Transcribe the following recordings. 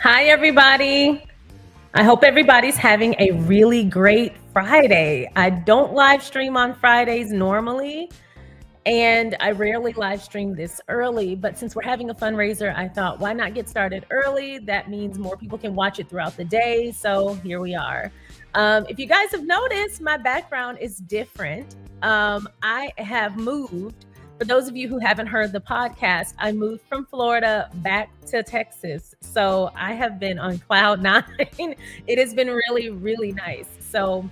Hi, everybody. I hope everybody's having a really great Friday. I don't live stream on Fridays normally, and I rarely live stream this early. But since we're having a fundraiser, I thought, why not get started early? That means more people can watch it throughout the day. So here we are. If you guys have noticed, my background is different. I have moved. For those of you who haven't heard the podcast, I moved from Florida back to Texas. So I have been on cloud nine. It has been really, really nice. So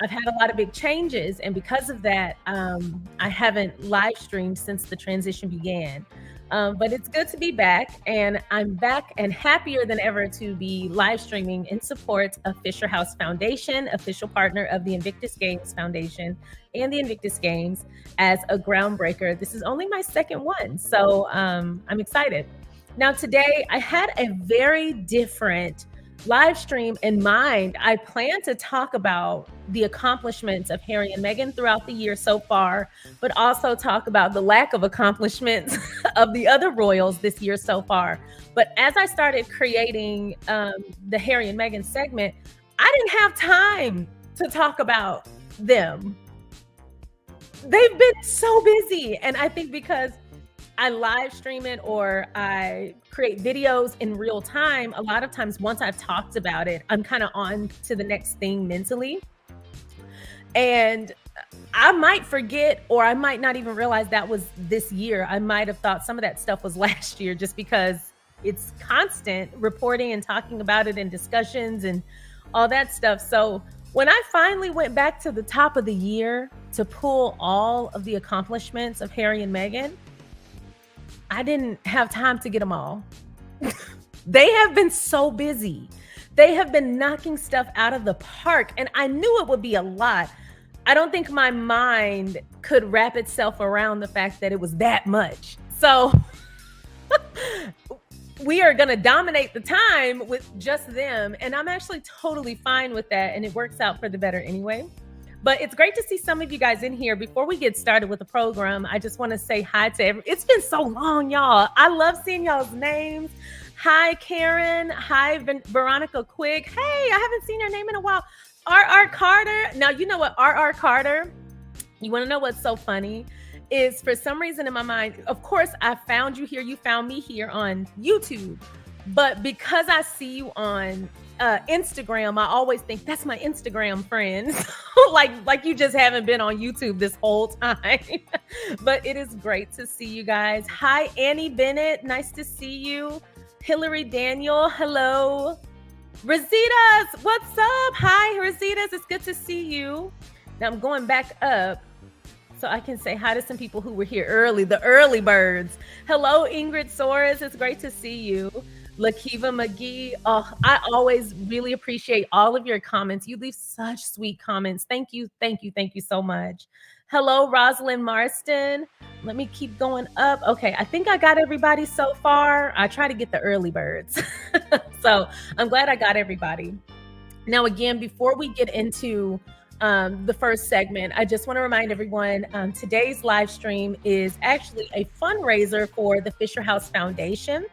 I've had a lot of big changes. And because of that, I haven't live streamed since the transition began. But it's good to be back, and I'm back and happier than ever to be live streaming in support of Fisher House Foundation, official partner of the Invictus Games Foundation and the Invictus Games, as a groundbreaker. This is only my second one, so I'm excited. Now today I had a very different live stream in mind. I plan to talk about the accomplishments of Harry and Meghan throughout the year so far, but also talk about the lack of accomplishments of the other royals this year so far. But as I started creating the Harry and Meghan segment, I didn't have time to talk about them. They've been so busy. And I think because I live stream it or I create videos in real time, a lot of times once I've talked about it, I'm kind of on to the next thing mentally. And I might forget, or I might not even realize that was this year. I might have thought some of that stuff was last year just because it's constant reporting and talking about it in discussions and all that stuff. So when I finally went back to the top of the year to pull all of the accomplishments of Harry and Meghan, I didn't have time to get them all. They have been so busy. They have been knocking stuff out of the park, and I knew it would be a lot. I don't think my mind could wrap itself around the fact that it was that much. So we are going to dominate the time with just them, and I'm actually totally fine with that, and it works out for the better anyway. But it's great to see some of you guys in here. Before we get started with the program, I just want to say hi to everyone. It's been so long, y'all. I love seeing y'all's names. Hi, Karen. Hi, Veronica Quigg. Hey, I haven't seen your name in a while. R.R. Carter. Now, you know what, R.R. Carter, you want to know what's so funny? Is for some reason in my mind, of course, I found you here. You found me here on YouTube. But because I see you on Instagram, I always think that's my Instagram friend. like you just haven't been on YouTube this whole time. But it is great to see you guys. Hi, Annie Bennett. Nice to see you. Hillary Daniel. Hello. Rositas, what's up? Hi, Rositas. It's good to see you. Now I'm going back up so I can say hi to some people who were here early, the early birds. Hello, Ingrid Soares. It's great to see you. Lakiva McGee. Oh, I always really appreciate all of your comments. You leave such sweet comments. Thank you, thank you, thank you so much. Hello, Rosalind Marston. Let me keep going up. Okay, I think I got everybody so far. I try to get the early birds. So I'm glad I got everybody. Now, again, before we get into the first segment, I just want to remind everyone today's live stream is actually a fundraiser for the Fisher House Foundation.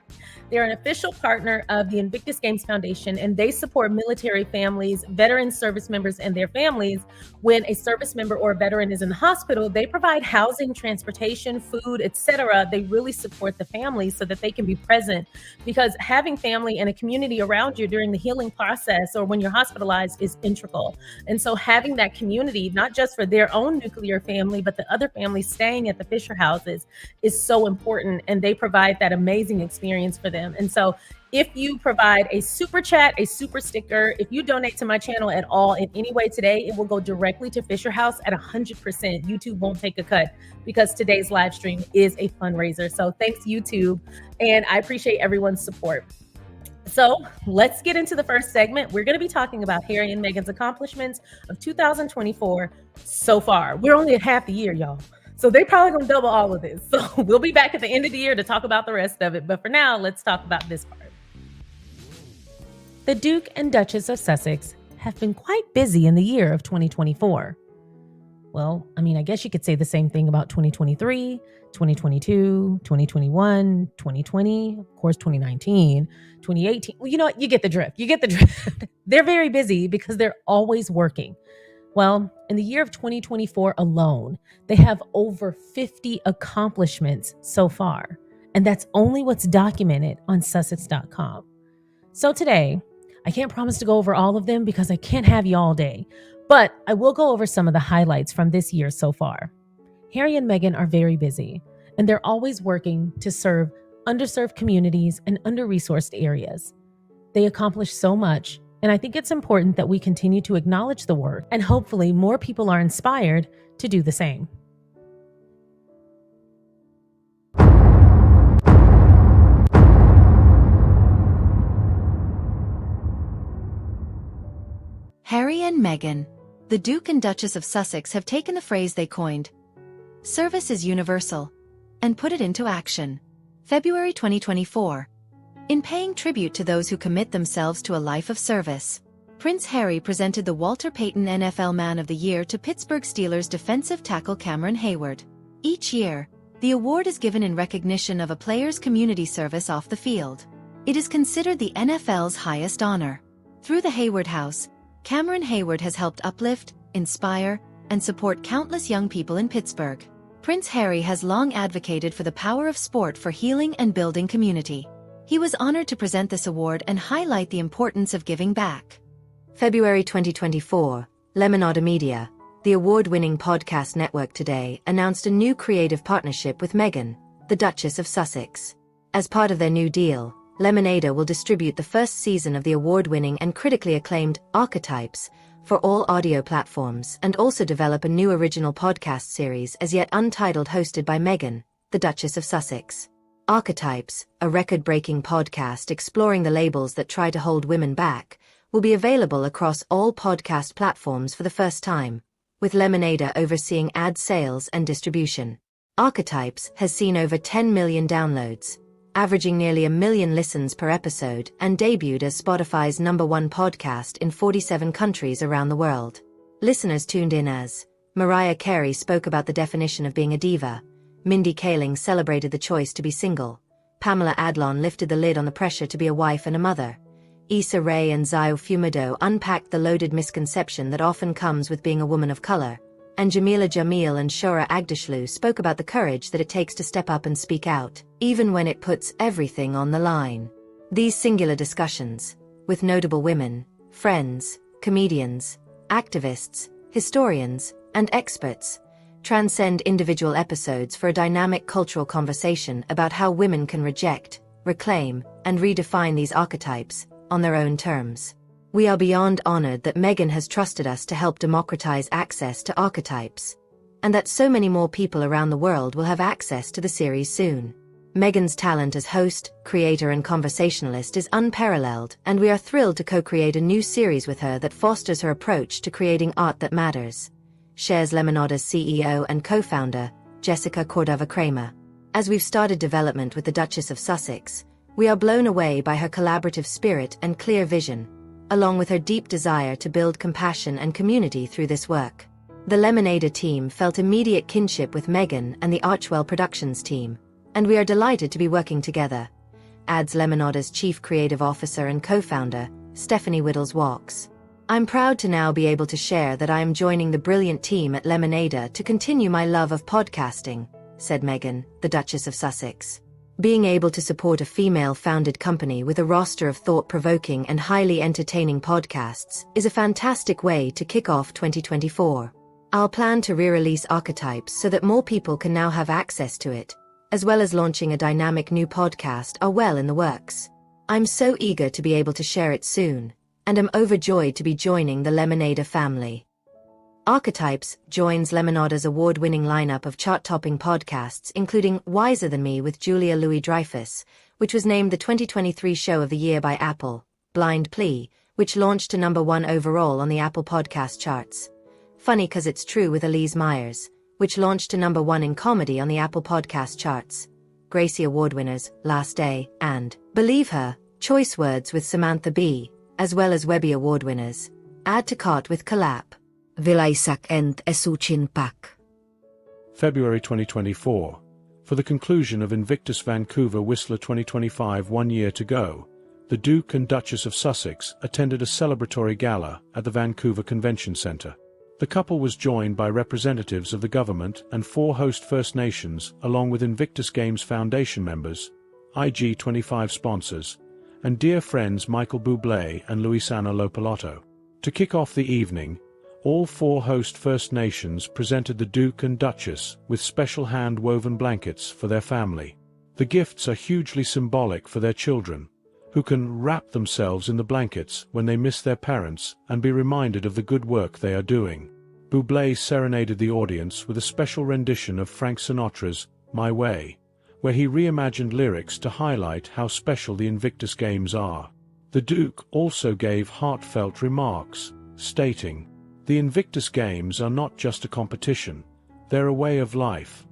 They're an official partner of the Invictus Games Foundation, and they support military families, veteran service members, and their families. When a service member or a veteran is in the hospital, they provide housing, transportation, food, etc. They really support the families so that they can be present, because having family and a community around you during the healing process or when you're hospitalized is integral. And so having that community, not just for their own nuclear family, but the other families staying at the Fisher houses, is so important. And they provide that amazing experience for them. And so if you provide a super chat, a super sticker, if you donate to my channel at all in any way today, it will go directly to Fisher House at 100%. YouTube won't take a cut because today's live stream is a fundraiser. So thanks, YouTube. And I appreciate everyone's support. So let's get into the first segment. We're going to be talking about Harry and Meghan's accomplishments of 2024 so far. We're only at half the year, y'all. So they probably gonna double all of this. So we'll be back at the end of the year to talk about the rest of it. But for now, let's talk about this part. The Duke and Duchess of Sussex have been quite busy in the year of 2024. Well, I mean, I guess you could say the same thing about 2023, 2022, 2021, 2020, of course, 2019, 2018. Well, you know what? You get the drift. You get the drift. They're very busy because they're always working. Well, in the year of 2024 alone, they have over 50 accomplishments so far. And that's only what's documented on Sussex.com. So today, I can't promise to go over all of them because I can't have you all day, but I will go over some of the highlights from this year so far. Harry and Meghan are very busy, and they're always working to serve underserved communities and under-resourced areas. They accomplish so much, and I think it's important that we continue to acknowledge the work, and hopefully more people are inspired to do the same. Harry and Meghan, the Duke and Duchess of Sussex, have taken the phrase they coined, "Service is universal," and put it into action. February 2024. In paying tribute to those who commit themselves to a life of service, Prince Harry presented the Walter Payton NFL Man of the Year to Pittsburgh Steelers defensive tackle Cameron Hayward. Each year, the award is given in recognition of a player's community service off the field. It is considered the NFL's highest honor. Through the Hayward House, Cameron Hayward has helped uplift, inspire, and support countless young people in Pittsburgh. Prince Harry has long advocated for the power of sport for healing and building community. He was honored to present this award and highlight the importance of giving back. February 2024, Lemonade Media, the award-winning podcast network today, announced a new creative partnership with Meghan, the Duchess of Sussex. As part of their new deal, Lemonade will distribute the first season of the award-winning and critically acclaimed Archetypes for all audio platforms and also develop a new original podcast series as yet untitled hosted by Meghan, the Duchess of Sussex. Archetypes, a record-breaking podcast exploring the labels that try to hold women back, will be available across all podcast platforms for the first time, with Lemonade overseeing ad sales and distribution. Archetypes has seen over 10 million downloads, averaging nearly 1 million listens per episode, and debuted as Spotify's #1 podcast in 47 countries around the world. Listeners tuned in as Mariah Carey spoke about the definition of being a diva, Mindy Kaling celebrated the choice to be single, Pamela Adlon lifted the lid on the pressure to be a wife and a mother, Issa Rae and Zio Fumido unpacked the loaded misconception that often comes with being a woman of color, and Jamila Jamil and Shora Agdashlu spoke about the courage that it takes to step up and speak out, even when it puts everything on the line. These singular discussions, with notable women, friends, comedians, activists, historians, and experts, transcend individual episodes for a dynamic cultural conversation about how women can reject, reclaim, and redefine these archetypes on their own terms. We are beyond honored that Meghan has trusted us to help democratize access to Archetypes, and that so many more people around the world will have access to the series soon. Meghan's talent as host, creator, and conversationalist is unparalleled, and we are thrilled to co-create a new series with her that fosters her approach to creating art that matters, shares Lemonade's CEO and co-founder, Jessica Cordova-Kramer. As we've started development with the Duchess of Sussex, we are blown away by her collaborative spirit and clear vision, along with her deep desire to build compassion and community through this work. The Lemonade team felt immediate kinship with Meghan and the Archwell Productions team, and we are delighted to be working together, adds Lemonade's Chief Creative Officer and co-founder, Stephanie Whittles-Walks. I'm proud to now be able to share that I am joining the brilliant team at Lemonade to continue my love of podcasting, said Meghan, the Duchess of Sussex. Being able to support a female-founded company with a roster of thought-provoking and highly entertaining podcasts is a fantastic way to kick off 2024. I'll plan to re-release Archetypes so that more people can now have access to it, as well as launching a dynamic new podcast are well in the works. I'm so eager to be able to share it soon, and am overjoyed to be joining the Lemonade family. Archetypes joins Lemonade's award-winning lineup of chart-topping podcasts including Wiser Than Me with Julia Louis-Dreyfus, which was named the 2023 Show of the Year by Apple, Blind Plea, which launched to #1 overall on the Apple Podcast charts, Funny 'Cause It's True with Elise Myers, which launched to #1 in comedy on the Apple Podcast charts, Gracie Award winners, Last Day, and Believe Her, Choice Words with Samantha Bee, as well as Webby Award winners, Add to Cart with Collab, Vilaisak and Esuchin Pak. February 2024. For the conclusion of Invictus Vancouver Whistler 2025 1 year to go, the Duke and Duchess of Sussex attended a celebratory gala at the Vancouver Convention Centre. The couple was joined by representatives of the government and 4 host First Nations, along with Invictus Games Foundation members, IG25 sponsors, and dear friends Michael Bublé and Luisana Lopalotto. To kick off the evening, all 4 host First Nations presented the Duke and Duchess with special hand-woven blankets for their family. The gifts are hugely symbolic for their children, who can wrap themselves in the blankets when they miss their parents and be reminded of the good work they are doing. Bublé serenaded the audience with a special rendition of Frank Sinatra's My Way, where he reimagined lyrics to highlight how special the Invictus Games are. The Duke also gave heartfelt remarks, stating, "The Invictus Games are not just a competition, they're a way of life,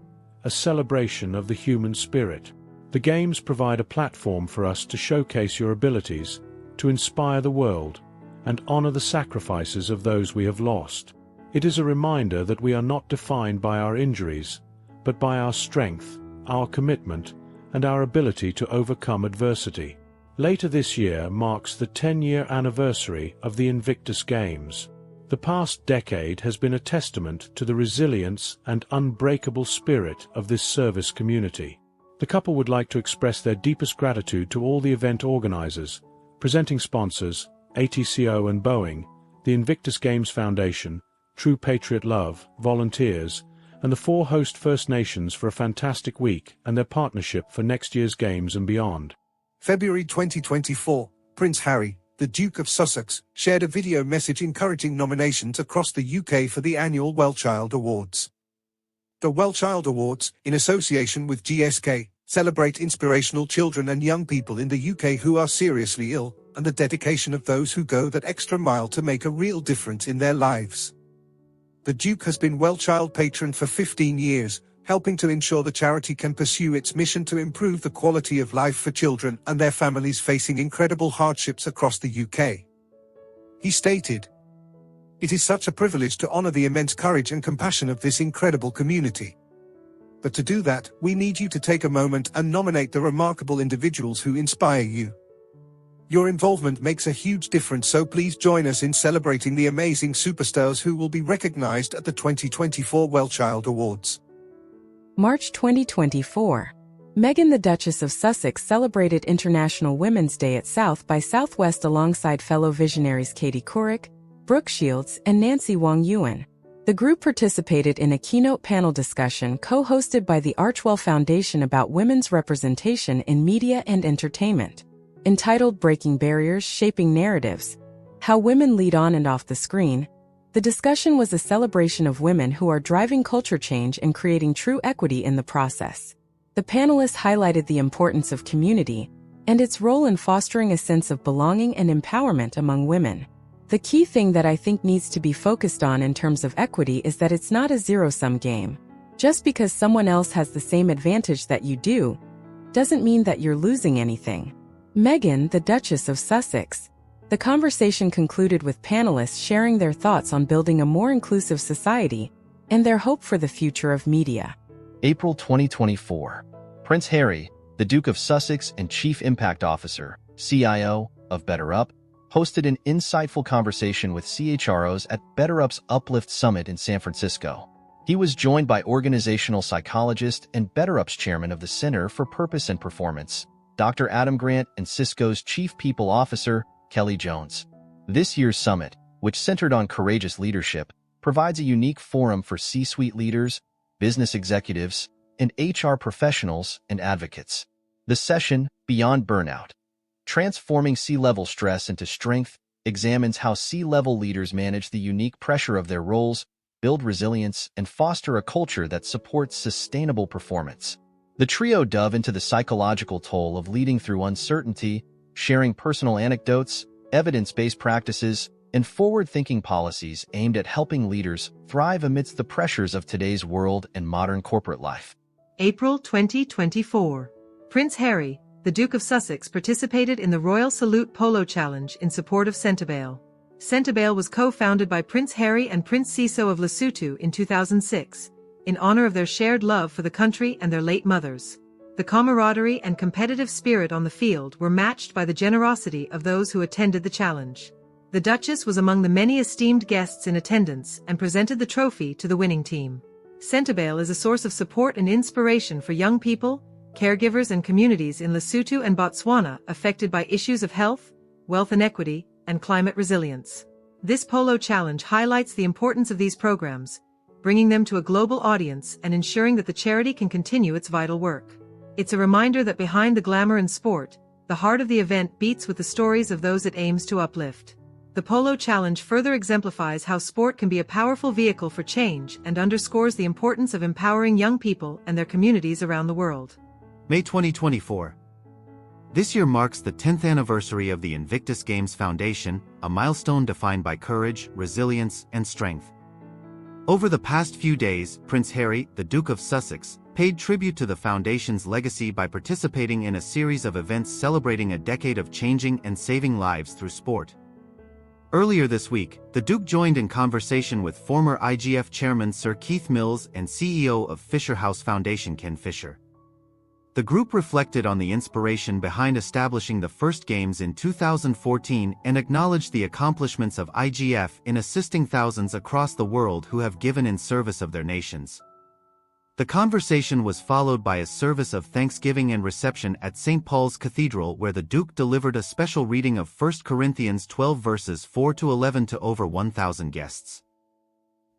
a celebration of the human spirit. The Games provide a platform for us to showcase your abilities, to inspire the world, and honor the sacrifices of those we have lost. It is a reminder that we are not defined by our injuries, but by our strength, our commitment, and our ability to overcome adversity." Later this year marks the 10-year anniversary of the Invictus Games. The past decade has been a testament to the resilience and unbreakable spirit of this service community. The couple would like to express their deepest gratitude to all the event organizers, presenting sponsors, ATCO and Boeing, the Invictus Games Foundation, True Patriot Love, volunteers, and the 4 host First Nations for a fantastic week and their partnership for next year's Games and beyond. February 2024, Prince Harry, the Duke of Sussex, shared a video message encouraging nominations across the UK for the annual Wellchild Awards. The Wellchild Awards, in association with GSK, celebrate inspirational children and young people in the UK who are seriously ill, and the dedication of those who go that extra mile to make a real difference in their lives. The Duke has been Wellchild patron for 15 years, helping to ensure the charity can pursue its mission to improve the quality of life for children and their families facing incredible hardships across the UK. He stated, "It is such a privilege to honor the immense courage and compassion of this incredible community. But to do that, we need you to take a moment and nominate the remarkable individuals who inspire you. Your involvement makes a huge difference, so please join us in celebrating the amazing superstars who will be recognized at the 2024 Wellchild Awards." March 2024. Meghan the Duchess of Sussex celebrated International Women's Day at South by Southwest alongside fellow visionaries Katie Couric, Brooke Shields, and Nancy Wong-Yuan. The group participated in a keynote panel discussion co-hosted by the Archwell Foundation about women's representation in media and entertainment. Entitled Breaking Barriers, Shaping Narratives: How Women Lead On and Off the Screen, the discussion was a celebration of women who are driving culture change and creating true equity in the process. The panelists highlighted the importance of community and its role in fostering a sense of belonging and empowerment among women. The key thing that I think needs to be focused on in terms of equity is that it's not a zero-sum game. Just because someone else has the same advantage that you do, doesn't mean that you're losing anything. Meghan, the Duchess of Sussex. The conversation concluded with panelists sharing their thoughts on building a more inclusive society and their hope for the future of media. April 2024. Prince Harry, the Duke of Sussex and Chief Impact Officer, CIO, of BetterUp, hosted an insightful conversation with CHROs at BetterUp's Uplift Summit in San Francisco. He was joined by organizational psychologist and BetterUp's chairman of the Center for Purpose and Performance, Dr. Adam Grant, and Cisco's Chief People Officer, Kelly Jones. This year's summit, which centered on courageous leadership, provides a unique forum for C-suite leaders, business executives, and HR professionals and advocates. The session, Beyond Burnout: Transforming C-Level Stress into Strength, examines how C-level leaders manage the unique pressure of their roles, build resilience, and foster a culture that supports sustainable performance. The trio dove into the psychological toll of leading through uncertainty, sharing personal anecdotes, evidence-based practices, and forward-thinking policies aimed at helping leaders thrive amidst the pressures of today's world and modern corporate life. April 2024. Prince Harry, the Duke of Sussex, participated in the Royal Salute Polo Challenge in support of Centerbale. Centerbale was co-founded by Prince Harry and Prince Siso of Lesotho in 2006, in honor of their shared love for the country and their late mothers. The camaraderie and competitive spirit on the field were matched by the generosity of those who attended the challenge. The Duchess was among the many esteemed guests in attendance and presented the trophy to the winning team. Centebail is a source of support and inspiration for young people, caregivers and communities in Lesotho and Botswana affected by issues of health, wealth inequity, and climate resilience. This polo challenge highlights the importance of these programs, bringing them to a global audience and ensuring that the charity can continue its vital work. It's a reminder that behind the glamour in sport, the heart of the event beats with the stories of those it aims to uplift. The polo challenge further exemplifies how sport can be a powerful vehicle for change and underscores the importance of empowering young people and their communities around the world. May 2024. This year marks the 10th anniversary of the Invictus Games Foundation, a milestone defined by courage, resilience, and strength. Over the past few days, Prince Harry, the Duke of Sussex, paid tribute to the foundation's legacy by participating in a series of events celebrating a decade of changing and saving lives through sport. Earlier this week, the Duke joined in conversation with former IGF chairman Sir Keith Mills and CEO of Fisher House Foundation Ken Fisher. The group reflected on the inspiration behind establishing the first games in 2014 and acknowledged the accomplishments of IGF in assisting thousands across the world who have given in service of their nations. The conversation was followed by a service of thanksgiving and reception at St. Paul's Cathedral, where the Duke delivered a special reading of 1 Corinthians 12 verses 4-11 to over 1,000 guests.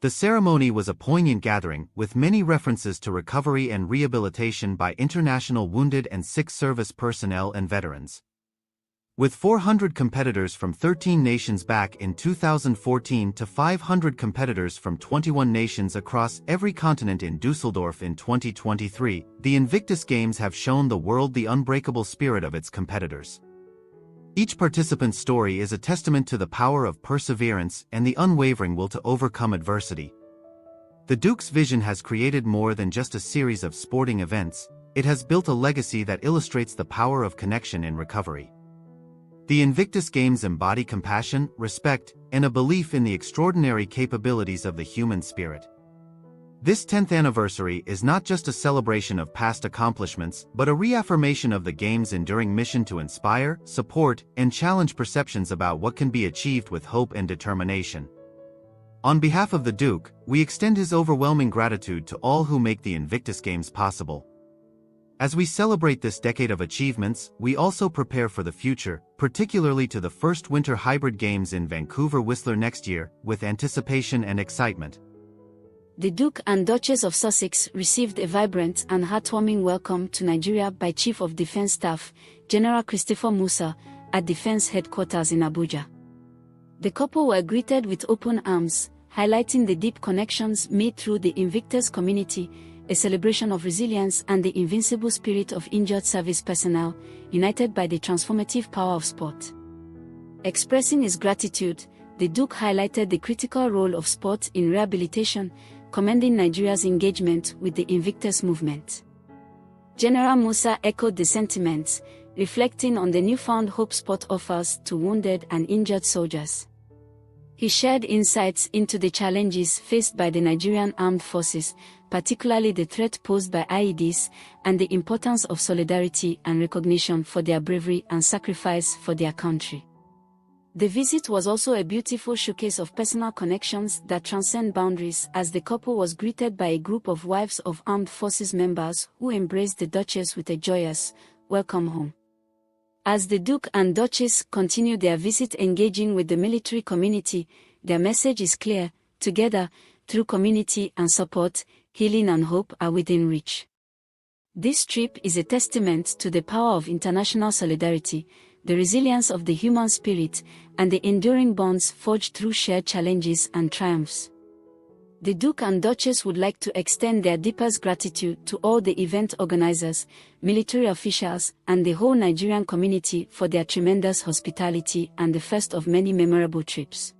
The ceremony was a poignant gathering, with many references to recovery and rehabilitation by international wounded and sick service personnel and veterans. With 400 competitors from 13 nations back in 2014 to 500 competitors from 21 nations across every continent in Dusseldorf in 2023, the Invictus Games have shown the world the unbreakable spirit of its competitors. Each participant's story is a testament to the power of perseverance and the unwavering will to overcome adversity. The Duke's vision has created more than just a series of sporting events, it has built a legacy that illustrates the power of connection and recovery. The Invictus Games embody compassion, respect, and a belief in the extraordinary capabilities of the human spirit. This 10th anniversary is not just a celebration of past accomplishments, but a reaffirmation of the Games' enduring mission to inspire, support, and challenge perceptions about what can be achieved with hope and determination. On behalf of the Duke, we extend his overwhelming gratitude to all who make the Invictus Games possible. As we celebrate this decade of achievements, we also prepare for the future, particularly to the first Winter Hybrid Games in Vancouver Whistler next year, with anticipation and excitement. The Duke and Duchess of Sussex received a vibrant and heartwarming welcome to Nigeria by Chief of Defence Staff, General Christopher Musa, at Defence Headquarters in Abuja. The couple were greeted with open arms, highlighting the deep connections made through the Invictus community, a celebration of resilience and the invincible spirit of injured service personnel, united by the transformative power of sport. Expressing his gratitude, the Duke highlighted the critical role of sport in rehabilitation, commending Nigeria's engagement with the Invictus movement. General Musa echoed the sentiments, reflecting on the newfound hope sport offers to wounded and injured soldiers. He shared insights into the challenges faced by the Nigerian armed forces, particularly the threat posed by IEDs, and the importance of solidarity and recognition for their bravery and sacrifice for their country. The visit was also a beautiful showcase of personal connections that transcend boundaries, as the couple was greeted by a group of wives of armed forces members who embraced the Duchess with a joyous, "Welcome home." As the Duke and Duchess continue their visit engaging with the military community, their message is clear: together, through community and support, healing and hope are within reach. This trip is a testament to the power of international solidarity, the resilience of the human spirit, and the enduring bonds forged through shared challenges and triumphs. The Duke and Duchess would like to extend their deepest gratitude to all the event organizers, military officials, and the whole Nigerian community for their tremendous hospitality and the first of many memorable trips.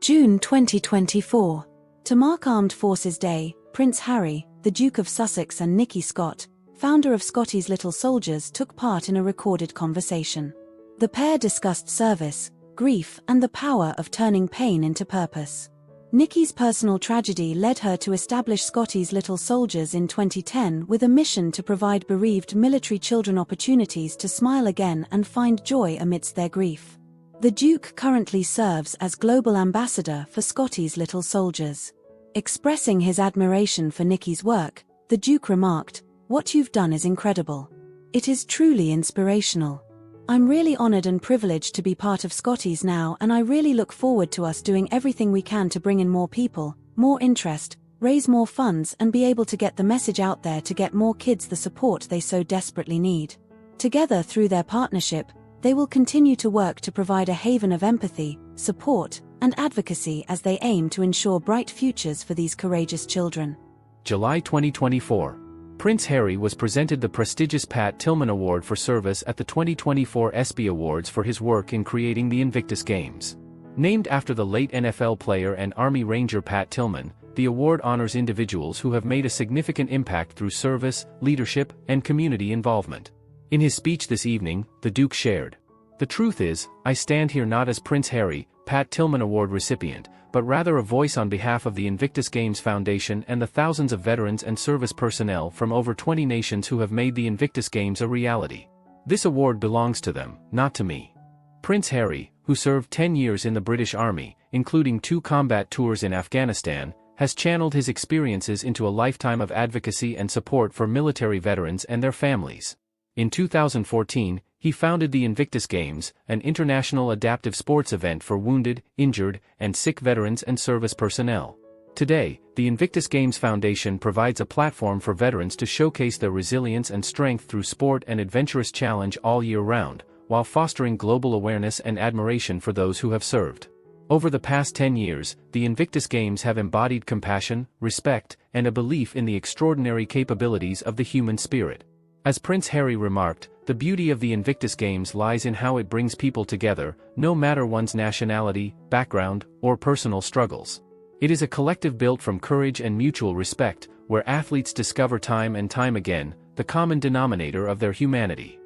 June 2024. To mark Armed Forces Day, Prince Harry, the Duke of Sussex and Nicky Scott, founder of Scotty's Little Soldiers, took part in a recorded conversation. The pair discussed service, grief, and the power of turning pain into purpose. Nikki's personal tragedy led her to establish Scotty's Little Soldiers in 2010 with a mission to provide bereaved military children opportunities to smile again and find joy amidst their grief. The Duke currently serves as global ambassador for Scotty's Little Soldiers. Expressing his admiration for Nikki's work, the Duke remarked, "What you've done is incredible. It is truly inspirational. I'm really honored and privileged to be part of Scotty's now, and I really look forward to us doing everything we can to bring in more people, more interest, raise more funds and be able to get the message out there to get more kids the support they so desperately need. Together through their partnership, they will continue to work to provide a haven of empathy, support, and advocacy as they aim to ensure bright futures for these courageous children." July 2024. Prince Harry was presented the prestigious Pat Tillman Award for Service at the 2024 ESPY Awards for his work in creating the Invictus Games. Named after the late NFL player and Army Ranger Pat Tillman, the award honors individuals who have made a significant impact through service, leadership, and community involvement. In his speech this evening, the Duke shared, "The truth is, I stand here not as Prince Harry, Pat Tillman Award recipient, but rather a voice on behalf of the Invictus Games Foundation and the thousands of veterans and service personnel from over 20 nations who have made the Invictus Games a reality. This award belongs to them, not to me." Prince Harry, who served 10 years in the British Army, including 2 combat tours in Afghanistan, has channeled his experiences into a lifetime of advocacy and support for military veterans and their families. In 2014, he founded the Invictus Games, an international adaptive sports event for wounded, injured, and sick veterans and service personnel. Today, the Invictus Games Foundation provides a platform for veterans to showcase their resilience and strength through sport and adventurous challenge all year round, while fostering global awareness and admiration for those who have served. Over the past 10 years, the Invictus Games have embodied compassion, respect, and a belief in the extraordinary capabilities of the human spirit. As Prince Harry remarked, the beauty of the Invictus Games lies in how it brings people together, no matter one's nationality, background, or personal struggles. It is a collective built from courage and mutual respect, where athletes discover time and time again the common denominator of their humanity.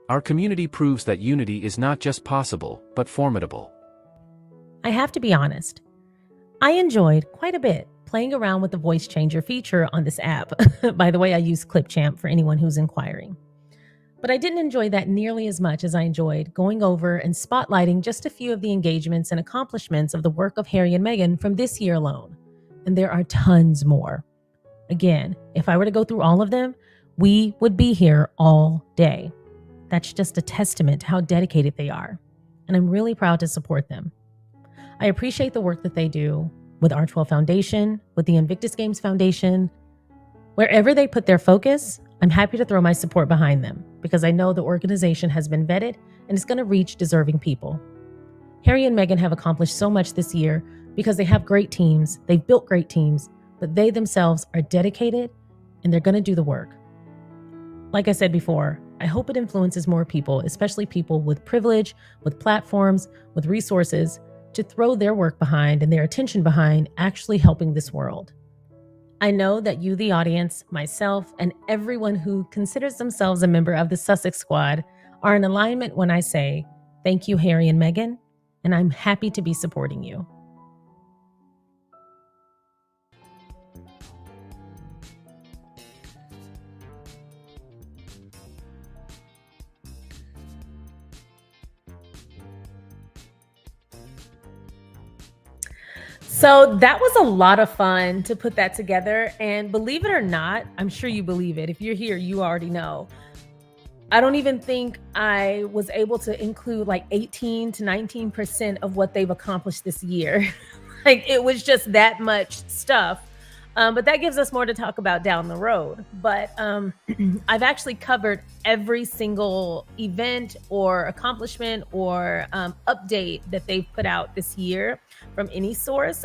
Our community proves that unity is not just possible, but formidable. I have to be honest, I enjoyed quite a bit playing around with the voice changer feature on this app. By the way, I use Clipchamp for anyone who's inquiring. But I didn't enjoy that nearly as much as I enjoyed going over and spotlighting just a few of the engagements and accomplishments of the work of Harry and Meghan from this year alone. And there are tons more. Again, if I were to go through all of them, we would be here all day. That's just a testament to how dedicated they are. And I'm really proud to support them. I appreciate the work that they do with R12 Foundation, with the Invictus Games Foundation. Wherever they put their focus, I'm happy to throw my support behind them because I know the organization has been vetted and is going to reach deserving people. Harry and Meghan have accomplished so much this year because they have great teams, they've built great teams, but they themselves are dedicated and they're going to do the work. Like I said before, I hope it influences more people, especially people with privilege, with platforms, with resources, to throw their work behind and their attention behind actually helping this world. I know that you, the audience, myself, and everyone who considers themselves a member of the Sussex Squad are in alignment when I say, thank you, Harry and Meghan, and I'm happy to be supporting you. So that was a lot of fun to put that together. And believe it or not, I'm sure you believe it. If you're here, you already know. I don't even think I was able to include like 18 to 19% of what they've accomplished this year. Like it was just that much stuff. But that gives us more to talk about down the road. But I've actually covered every single event or accomplishment or update that they've put out this year from any source.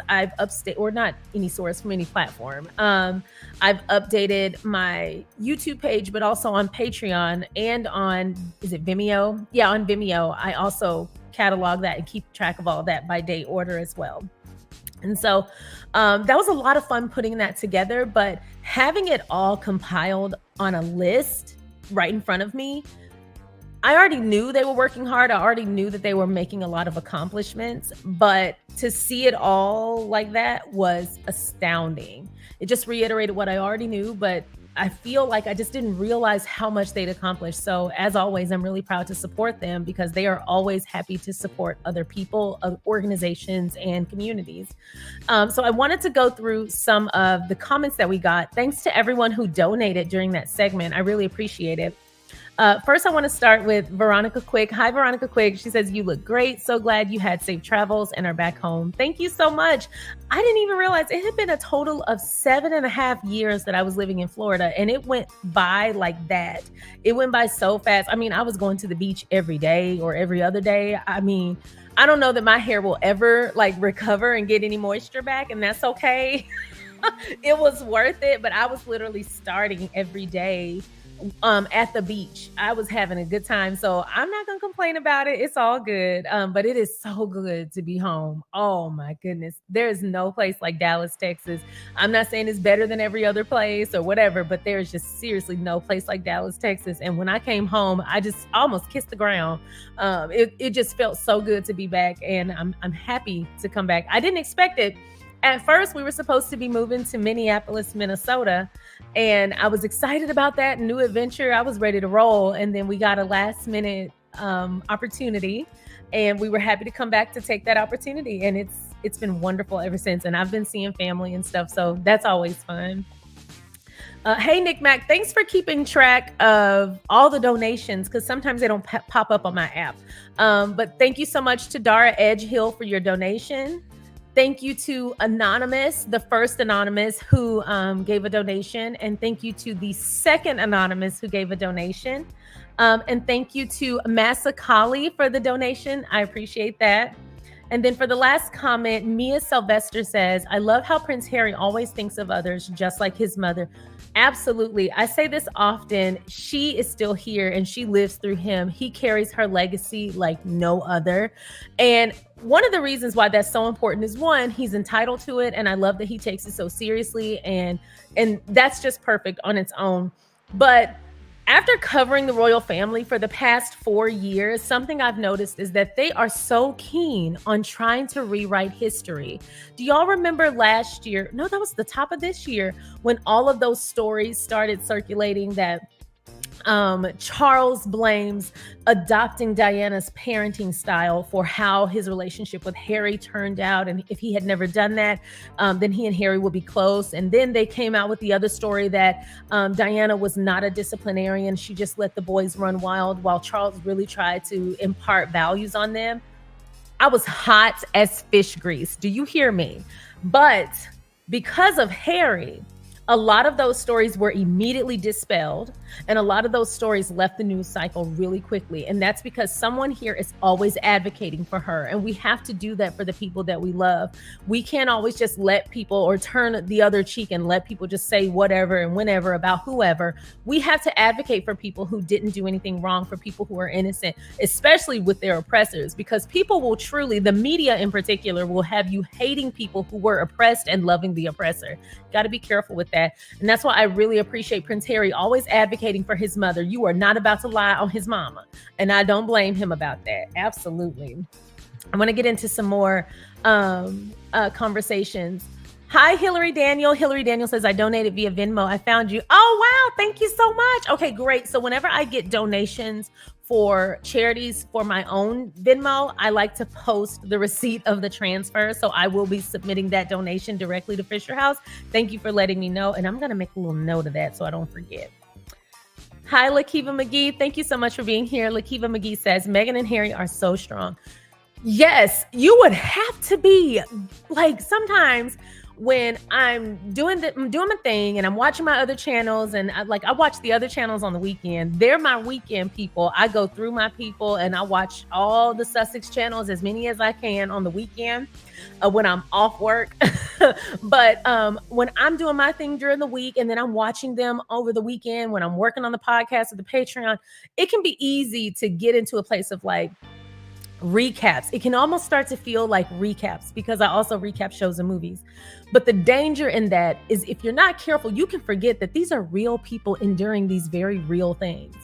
Or not any source, from any platform. I've updated my YouTube page, but also on Patreon and on, is it Vimeo? Yeah, on Vimeo. I also catalog that and keep track of all that by date order as well. And so that was a lot of fun putting that together, but having it all compiled on a list right in front of me I already knew they were working hard. I already knew that they were making a lot of accomplishments, but to see it all like that was astounding. It just reiterated what I already knew, but I feel like I just didn't realize how much they'd accomplished. So as always, I'm really proud to support them because they are always happy to support other people, organizations, and communities. So I wanted to go through some of the comments that we got. Thanks to everyone who donated during that segment. I really appreciate it. First, I want to start with Veronica Quick. Hi, Veronica Quick. She says, "You look great. So glad you had safe travels and are back home." Thank you so much. I didn't even realize it had been a total of 7.5 years that I was living in Florida, and it went by like that. It went by so fast. I mean, I was going to the beach every day or every other day. I mean, I don't know that my hair will ever like recover and get any moisture back, and that's okay. It was worth it, but I was literally starting every day at the beach. I was having a good time. So I'm not going to complain about it. It's all good. But it is so good to be home. Oh my goodness. There is no place like Dallas, Texas. I'm not saying it's better than every other place or whatever, but there's just seriously no place like Dallas, Texas. And when I came home, I just almost kissed the ground. It just felt so good to be back. And I'm happy to come back. I didn't expect it. At first, we were supposed to be moving to Minneapolis, Minnesota, and I was excited about that new adventure. I was ready to roll, and then we got a last-minute opportunity, and we were happy to come back to take that opportunity, and it's been wonderful ever since, and I've been seeing family and stuff, so that's always fun. Hey, Nick Mac, thanks for keeping track of all the donations because sometimes they don't pop up on my app. But thank you so much to Dara Edgehill for your donation. Thank you to Anonymous, the first Anonymous who gave a donation. And thank you to the second Anonymous who gave a donation. And thank you to Massa Kali for the donation. I appreciate that. And then for the last comment, Mia Sylvester says, "I love how Prince Harry always thinks of others just like his mother." Absolutely. I say this often. She is still here and she lives through him. He carries her legacy like no other. And one of the reasons why that's so important is one, he's entitled to it. And I love that he takes it so seriously. And that's just perfect on its own. But after covering the royal family for the past 4 years, something I've noticed is that they are so keen on trying to rewrite history. Do y'all remember last year? No, that was the top of this year when all of those stories started circulating that Charles blames adopting Diana's parenting style for how his relationship with Harry turned out. And if he had never done that, then he and Harry would be close. And then they came out with the other story that Diana was not a disciplinarian. She just let the boys run wild while Charles really tried to impart values on them. I was hot as fish grease. Do you hear me? But because of Harry, a lot of those stories were immediately dispelled, and a lot of those stories left the news cycle really quickly. And that's because someone here is always advocating for her. And we have to do that for the people that we love. We can't always just let people or turn the other cheek and let people just say whatever and whenever about whoever. We have to advocate for people who didn't do anything wrong, for people who are innocent, especially with their oppressors, because people will truly, the media in particular, will have you hating people who were oppressed and loving the oppressor. Got to be careful with that. And that's why I really appreciate Prince Harry always advocating for his mother. You are not about to lie on his mama. And I don't blame him about that. Absolutely. I want to get into some more conversations. Hi, Hillary Daniel. Hillary Daniel says, "I donated via Venmo. I found you." Oh, wow. Thank you so much. Okay, great. So whenever I get donations for charities for my own Venmo, I like to post the receipt of the transfer. So I will be submitting that donation directly to Fisher House. Thank you for letting me know. And I'm going to make a little note of that so I don't forget. Hi, Lakiva McGee. Thank you so much for being here. Lakiva McGee says, "Meghan and Harry are so strong." Yes, you would have to be. Like, sometimes when I'm doing my thing and I'm watching my other channels, and I watch the other channels on the weekend. They're my weekend people. I go through my people and I watch all the Sussex channels, as many as I can on the weekend when I'm off work. But when I'm doing my thing during the week and then I'm watching them over the weekend when I'm working on the podcast or the Patreon, it can be easy to get into a place of like, recaps. It can almost start to feel like recaps because I also recap shows and movies. But the danger in that is if you're not careful, you can forget that these are real people enduring these very real things.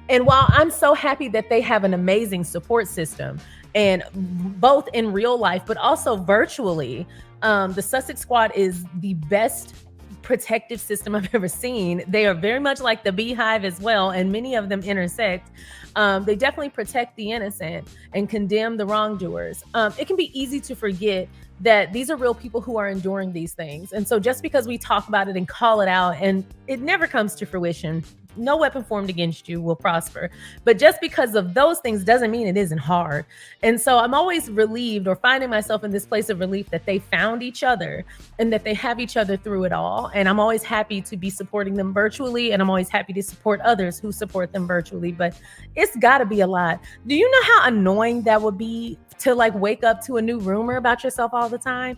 And while I'm so happy that they have an amazing support system, and both in real life, but also virtually, the Sussex Squad is the best protective system I've ever seen. They are very much like the Beehive as well, and many of them intersect. They definitely protect the innocent and condemn the wrongdoers. It can be easy to forget that these are real people who are enduring these things. And so just because we talk about it and call it out and it never comes to fruition, no weapon formed against you will prosper. But just because of those things doesn't mean it isn't hard. And so I'm always relieved, or finding myself in this place of relief, that they found each other and that they have each other through it all. And I'm always happy to be supporting them virtually. And I'm always happy to support others who support them virtually. But it's got to be a lot. Do you know how annoying that would be to like wake up to a new rumor about yourself all the time?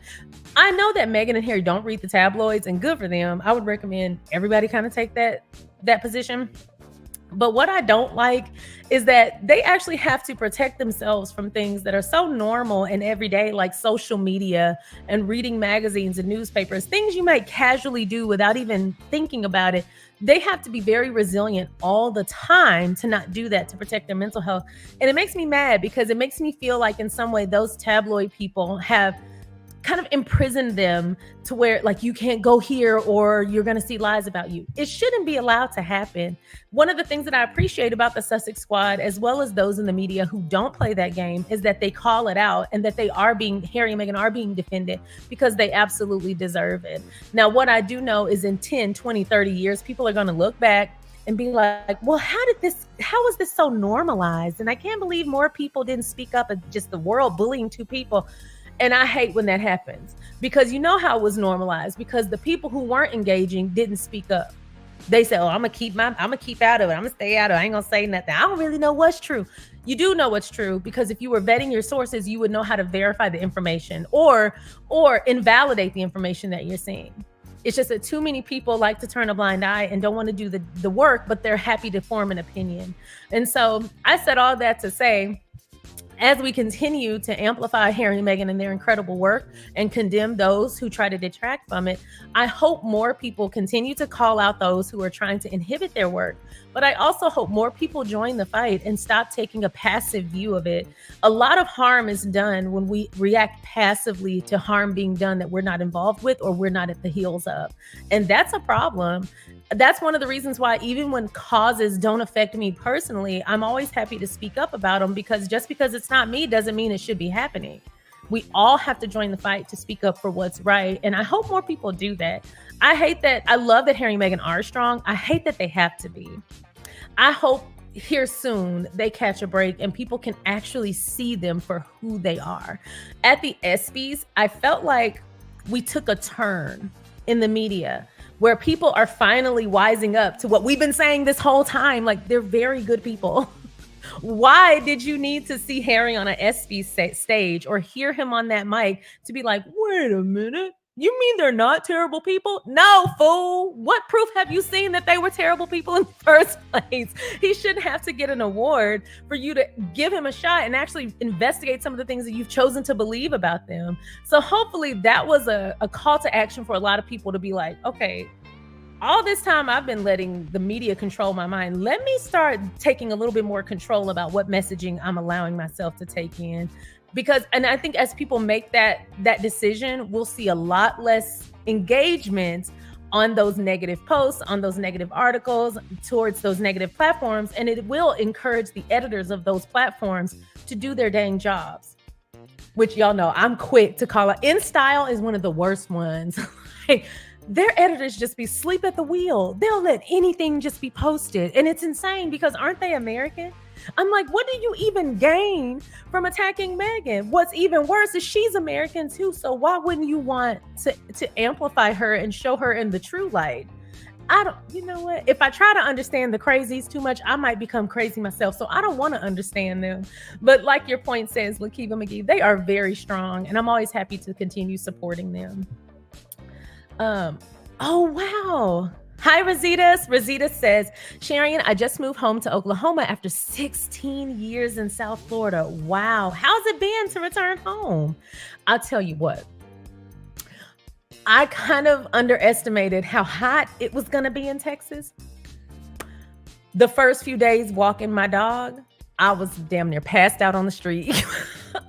I know that Meghan and Harry don't read the tabloids, and good for them. I would recommend everybody kind of take that position. But what I don't like is that they actually have to protect themselves from things that are so normal and everyday, like social media and reading magazines and newspapers, things you might casually do without even thinking about it. They have to be very resilient all the time to not do that, to protect their mental health. And it makes me mad because it makes me feel like in some way those tabloid people have kind of imprisoned them to where like you can't go here or you're going to see lies about you. It shouldn't be allowed to happen. One of the things that I appreciate about the Sussex Squad, as well as those in the media who don't play that game, is that they call it out and that Harry and Meghan are being defended because they absolutely deserve it. Now, what I do know is in 10, 20, 30 years, people are going to look back and be like, well, how was this so normalized? And I can't believe more people didn't speak up at just the world bullying two people. And I hate when that happens because you know how it was normalized, because the people who weren't engaging didn't speak up. They said, oh, I'm gonna keep out of it. I'm gonna stay out of it. I ain't gonna say nothing. I don't really know what's true. You do know what's true, because if you were vetting your sources, you would know how to verify the information or invalidate the information that you're seeing. It's just that too many people like to turn a blind eye and don't want to do the work, but they're happy to form an opinion. And so I said all that to say, as we continue to amplify Harry and Meghan and their incredible work and condemn those who try to detract from it, I hope more people continue to call out those who are trying to inhibit their work. But I also hope more people join the fight and stop taking a passive view of it. A lot of harm is done when we react passively to harm being done that we're not involved with or we're not at the heels of. And that's a problem. That's one of the reasons why even when causes don't affect me personally, I'm always happy to speak up about them, because just because it's not me doesn't mean it should be happening. We all have to join the fight to speak up for what's right. And I hope more people do that. I love that Harry and Meghan are strong. I hate that they have to be. I hope here soon they catch a break and people can actually see them for who they are. At the ESPYs, I felt like we took a turn in the media where people are finally wising up to what we've been saying this whole time. Like, they're very good people. Why did you need to see Harry on an ESPY stage or hear him on that mic to be like, wait a minute, you mean they're not terrible people? No, fool. What proof have you seen that they were terrible people in the first place? He shouldn't have to get an award for you to give him a shot and actually investigate some of the things that you've chosen to believe about them. So hopefully that was a call to action for a lot of people to be like, okay, all this time I've been letting the media control my mind. Let me start taking a little bit more control about what messaging I'm allowing myself to take in. And I think as people make that decision, we'll see a lot less engagement on those negative posts, on those negative articles, towards those negative platforms. And it will encourage the editors of those platforms to do their dang jobs, which y'all know I'm quick to call out. InStyle is one of the worst ones. Their editors just be asleep at the wheel. They'll let anything just be posted. And it's insane because aren't they American? I'm like, what do you even gain from attacking Meghan? What's even worse is she's American too. So why wouldn't you want to amplify her and show her in the true light? You know what? If I try to understand the crazies too much, I might become crazy myself. So I don't want to understand them. But like your point says, Lakiva McGee, they are very strong. And I'm always happy to continue supporting them. Oh, wow. Hi, Rositas. Rosita says, Sharion, I just moved home to Oklahoma after 16 years in South Florida. Wow. How's it been to return home? I'll tell you what. I kind of underestimated how hot it was going to be in Texas. The first few days walking my dog, I was damn near passed out on the street.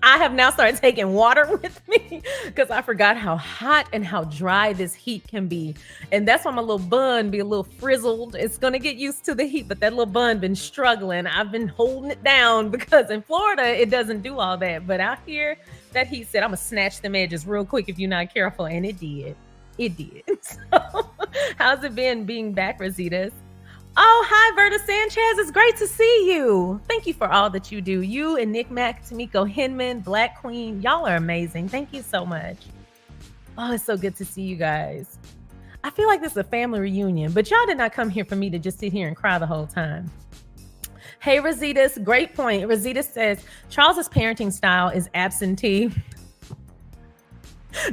I have now started taking water with me because I forgot how hot and how dry this heat can be. And that's why my little bun be a little frizzled. It's going to get used to the heat, but that little bun been struggling. I've been holding it down because in Florida, it doesn't do all that. But out here, that heat said, I'm going to snatch them edges real quick if you're not careful. And it did. It did. So how's it been being back, Rositas? Oh, hi, Verta Sanchez. It's great to see you. Thank you for all that you do. You and Nick Mack, Tamiko Hinman, Black Queen, y'all are amazing. Thank you so much. Oh, it's so good to see you guys. I feel like this is a family reunion, but y'all did not come here for me to just sit here and cry the whole time. Hey, Rositas, great point. Rosita says, Charles's parenting style is absentee.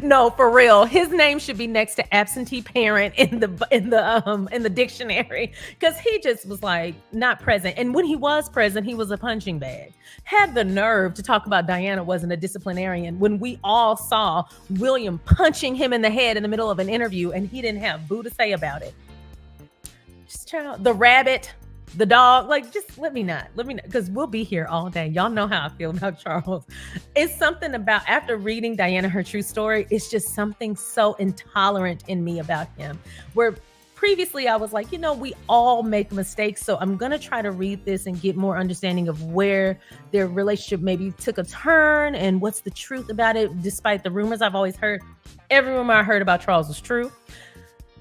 No, for real. His name should be next to absentee parent in the dictionary, because he just was like not present. And when he was present, he was a punching bag. Had the nerve to talk about Diana wasn't a disciplinarian when we all saw William punching him in the head in the middle of an interview, and he didn't have boo to say about it. Just the rabbit. The dog, like, just let me not, because we'll be here all day. Y'all know how I feel about Charles. It's something about, after reading Diana, her true story, it's just something so intolerant in me about him. Where previously I was like, we all make mistakes. So I'm going to try to read this and get more understanding of where their relationship maybe took a turn and what's the truth about it, despite the rumors I've always heard. Every rumor I heard about Charles was true.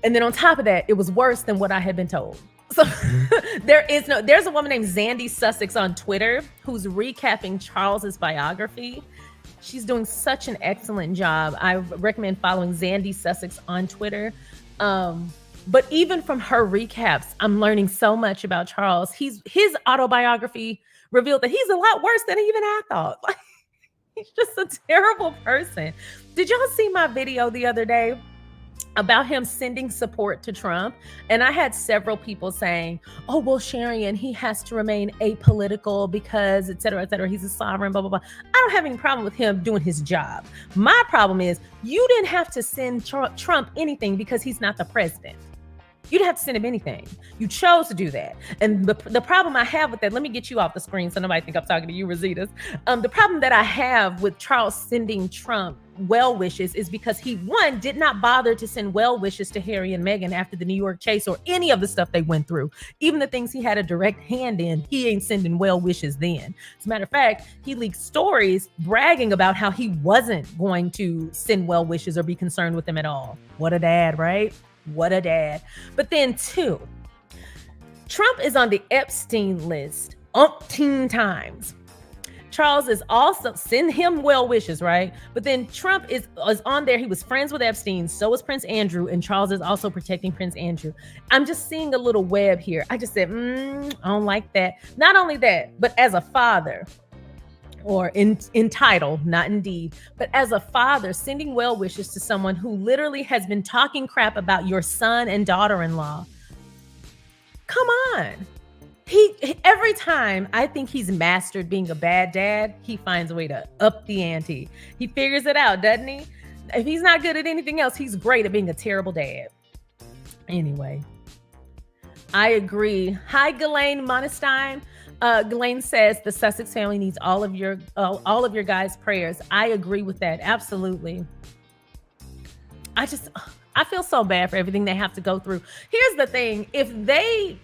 And then on top of that, it was worse than what I had been told. So there's a woman named Zandy Sussex on Twitter who's recapping Charles's biography. She's doing such an excellent job. I recommend following Zandy Sussex on Twitter. But even from her recaps, I'm learning so much about Charles. His autobiography revealed that he's a lot worse than even I thought. Like, he's just a terrible person. Did y'all see my video the other day about him sending support to Trump? And I had several people saying, oh, well, Sharion, he has to remain apolitical because et cetera, he's a sovereign, blah, blah, blah. I don't have any problem with him doing his job. My problem is you didn't have to send Trump anything because he's not the president. You didn't have to send him anything. You chose to do that. And the problem I have with that, let me get you off the screen so nobody think I'm talking to you, Rositas. The problem that I have with Charles sending Trump well wishes is because he, one, did not bother to send well wishes to Harry and Meghan after the New York chase or any of the stuff they went through. Even the things he had a direct hand in, he ain't sending well wishes then. As a matter of fact, he leaked stories bragging about how he wasn't going to send well wishes or be concerned with them at all. What a dad, right? What a dad. But then two, Trump is on the Epstein list umpteen times. Charles is also, send him well wishes, right? But then Trump is on there. He was friends with Epstein. So was Prince Andrew. And Charles is also protecting Prince Andrew. I'm just seeing a little web here. I just said, I don't like that. Not only that, but as a father, or in title, not in deed, but as a father, sending well wishes to someone who literally has been talking crap about your son and daughter-in-law. Come on. He every time I think he's mastered being a bad dad, he finds a way to up the ante. He figures it out, doesn't he? If he's not good at anything else, he's great at being a terrible dad. Anyway, I agree. Hi, Ghislaine Monestein. Ghislaine says the Sussex family needs all of your guys' prayers. I agree with that. Absolutely. I feel so bad for everything they have to go through. Here's the thing. If they,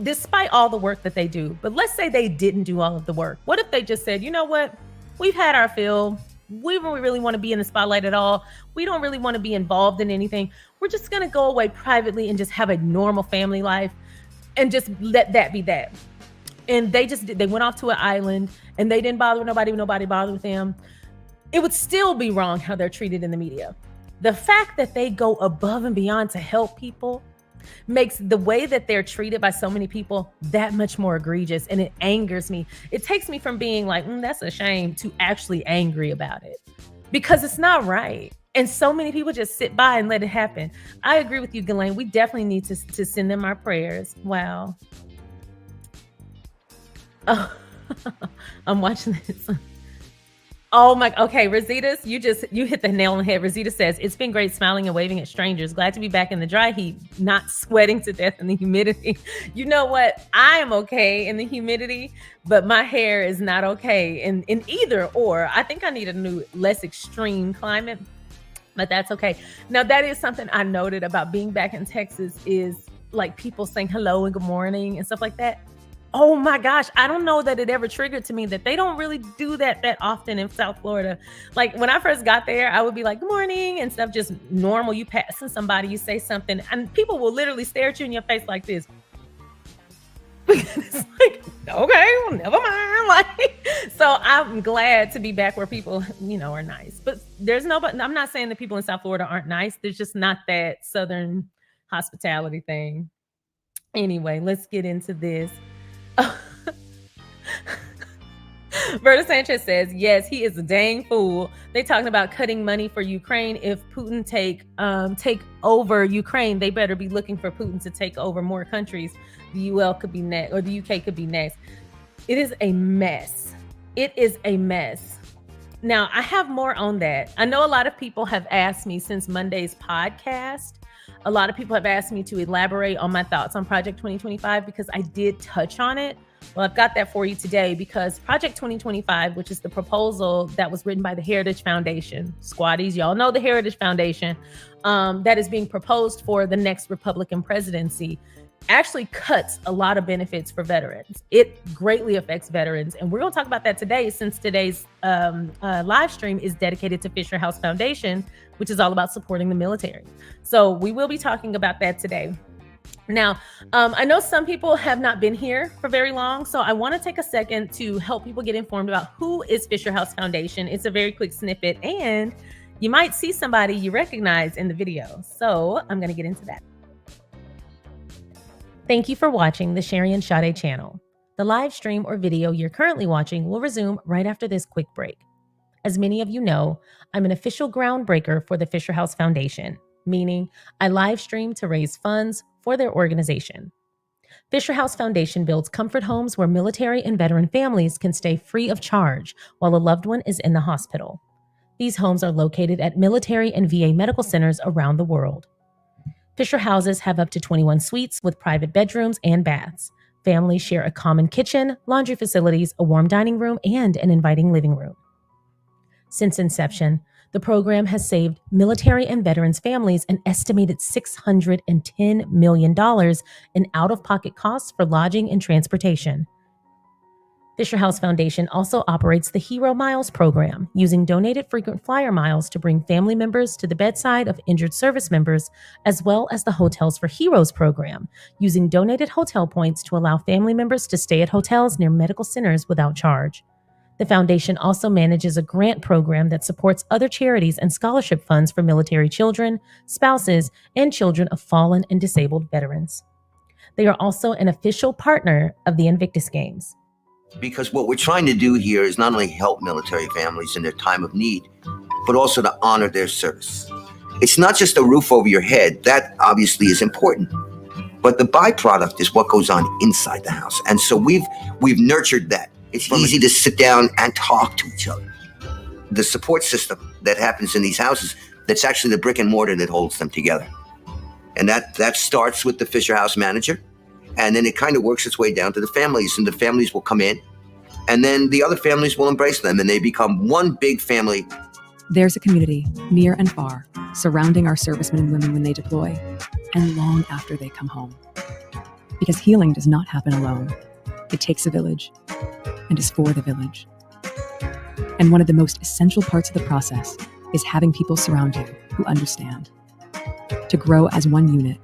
despite all the work that they do, but let's say they didn't do all of the work. What if they just said, you know what? We've had our fill. We don't really want to be in the spotlight at all. We don't really want to be involved in anything. We're just going to go away privately and just have a normal family life and just let that be that. And they went off to an island and they didn't bother with nobody bothered with them. It would still be wrong how they're treated in the media. The fact that they go above and beyond to help people makes the way that they're treated by so many people that much more egregious, and it angers me. It takes me from being like, that's a shame, to actually angry about it, because it's not right. And so many people just sit by and let it happen. I agree with you, Ghislaine. We definitely need to send them our prayers. Wow. Oh, I'm watching this. Oh my, okay, Rosita's, you hit the nail on the head. Rosita says, it's been great smiling and waving at strangers. Glad to be back in the dry heat, not sweating to death in the humidity. You know what? I am okay in the humidity, but my hair is not okay in either or. I think I need a new, less extreme climate, but that's okay. Now, that is something I noted about being back in Texas is like people saying hello and good morning and stuff like that. Oh my gosh, I don't know that it ever triggered to me that they don't really do that often in South Florida. Like when I first got there, I would be like, good morning and stuff, just normal. You passing somebody, you say something, and people will literally stare at you in your face like this. It's like, okay, well, never mind. Like, so I'm glad to be back where people, are nice. But I'm not saying that people in South Florida aren't nice. There's just not that Southern hospitality thing. Anyway, let's get into this. Berta Sanchez says, yes, he is a dang fool. They talking about cutting money for Ukraine. If Putin take over Ukraine, they better be looking for Putin to take over more countries. The UL could be next, or the UK could be next. It is a mess. It is a mess. Now, I have more on that. I know a lot of people have asked me since Monday's podcast. A lot of people have asked me to elaborate on my thoughts on Project 2025 because I did touch on it. Well, I've got that for you today because Project 2025, which is the proposal that was written by the Heritage Foundation, squaddies, y'all know the Heritage Foundation, that is being proposed for the next Republican presidency, actually cuts a lot of benefits for veterans. It greatly affects veterans. And we're going to talk about that today since today's live stream is dedicated to Fisher House Foundation, which is all about supporting the military. So we will be talking about that today. Now, I know some people have not been here for very long, so I want to take a second to help people get informed about who is Fisher House Foundation. It's a very quick snippet, and you might see somebody you recognize in the video. So I'm going to get into that. Thank you for watching the SharionSade channel. The live stream or video you're currently watching will resume right after this quick break. As many of you know, I'm an official groundbreaker for the Fisher House Foundation, meaning I live stream to raise funds for their organization. Fisher House Foundation builds comfort homes where military and veteran families can stay free of charge while a loved one is in the hospital. These homes are located at military and VA medical centers around the world. Fisher houses have up to 21 suites with private bedrooms and baths. Families share a common kitchen, laundry facilities, a warm dining room, and an inviting living room. Since inception, the program has saved military and veterans families an estimated $610 million in out-of-pocket costs for lodging and transportation. Fisher House Foundation also operates the Hero Miles program, using donated frequent flyer miles to bring family members to the bedside of injured service members, as well as the Hotels for Heroes program, using donated hotel points to allow family members to stay at hotels near medical centers without charge. The foundation also manages a grant program that supports other charities and scholarship funds for military children, spouses, and children of fallen and disabled veterans. They are also an official partner of the Invictus Games. Because what we're trying to do here is not only help military families in their time of need, but also to honor their service. It's not just a roof over your head. That obviously is important. But the byproduct is what goes on inside the house. And so we've nurtured that. It's easy to sit down and talk to each other. The support system that happens in these houses, that's actually the brick and mortar that holds them together. And that starts with the Fisher House manager. And then it kind of works its way down to the families, and the families will come in, and then the other families will embrace them, and they become one big family. There's a community, near and far, surrounding our servicemen and women when they deploy, and long after they come home. Because healing does not happen alone. It takes a village, and is for the village. And one of the most essential parts of the process is having people surround you who understand. To grow as one unit,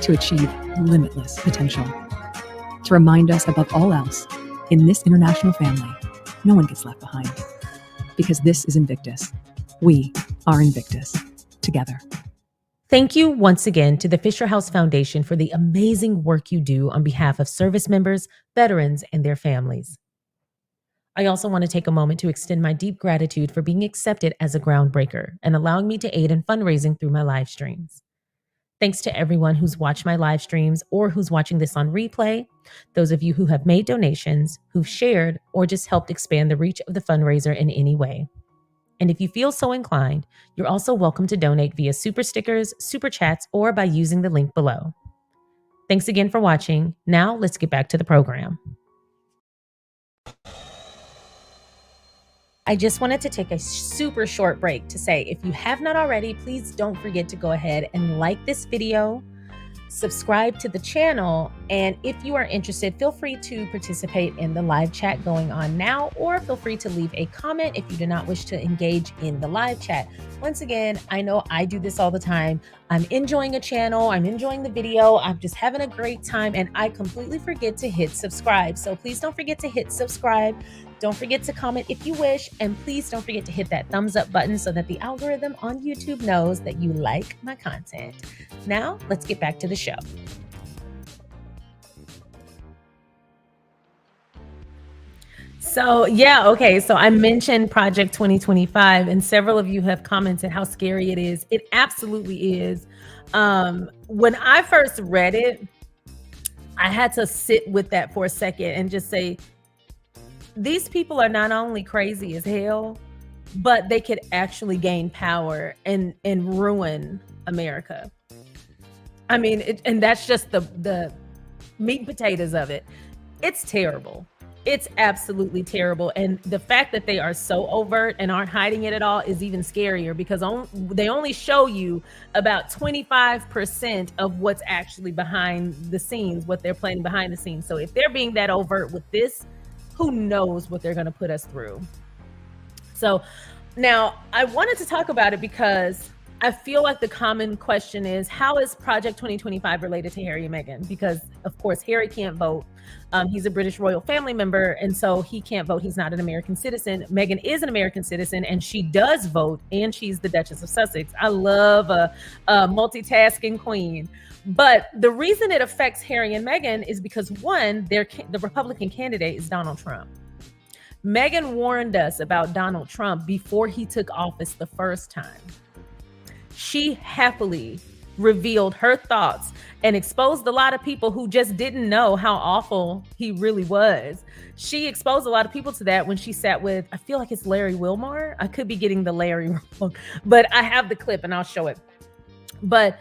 to achieve limitless potential. To remind us above all else, in this international family, no one gets left behind. Because this is Invictus. We are Invictus. Together. Thank you once again to the Fisher House Foundation for the amazing work you do on behalf of service members, veterans, and their families. I also want to take a moment to extend my deep gratitude for being accepted as a groundbreaker and allowing me to aid in fundraising through my live streams. Thanks to everyone who's watched my live streams or who's watching this on replay, those of you who have made donations, who've shared, or just helped expand the reach of the fundraiser in any way. And if you feel so inclined, you're also welcome to donate via super stickers, super chats, or by using the link below. Thanks again for watching. Now let's get back to the program. I just wanted to take a super short break to say, if you have not already, please don't forget to go ahead and like this video, subscribe to the channel, and if you are interested, feel free to participate in the live chat going on now, or feel free to leave a comment if you do not wish to engage in the live chat. Once again, I know I do this all the time. I'm enjoying a channel, I'm enjoying the video, I'm just having a great time, and I completely forget to hit subscribe. So please don't forget to hit subscribe. Don't forget to comment if you wish, and please don't forget to hit that thumbs up button so that the algorithm on YouTube knows that you like my content. Now, let's get back to the show. So so I mentioned Project 2025, and several of you have commented how scary it is. It absolutely is. When I first read it, I had to sit with that for a second and just say, these people are not only crazy as hell, but they could actually gain power and ruin America. I mean, and that's just the meat and potatoes of it. It's terrible. It's absolutely terrible. And the fact that they are so overt and aren't hiding it at all is even scarier, because they only show you about 25% of what's actually behind the scenes, what they're planning behind the scenes. So if they're being that overt with this, who knows what they're going to put us through. So now I wanted to talk about it because I feel like the common question is, how is Project 2025 related to Harry and Meghan? Because of course, Harry can't vote. He's a British royal family member, and so he can't vote. He's not an American citizen. Meghan is an American citizen, and she does vote, and she's the Duchess of Sussex. I love a multitasking queen. But the reason it affects Harry and Meghan is because, one, the Republican candidate is Donald Trump. Meghan warned us about Donald Trump before he took office the first time. She happily revealed her thoughts and exposed a lot of people who just didn't know how awful he really was. She exposed a lot of people to that when she sat with, I feel like it's Larry Wilmore. I could be getting the Larry wrong, but I have the clip and I'll show it. But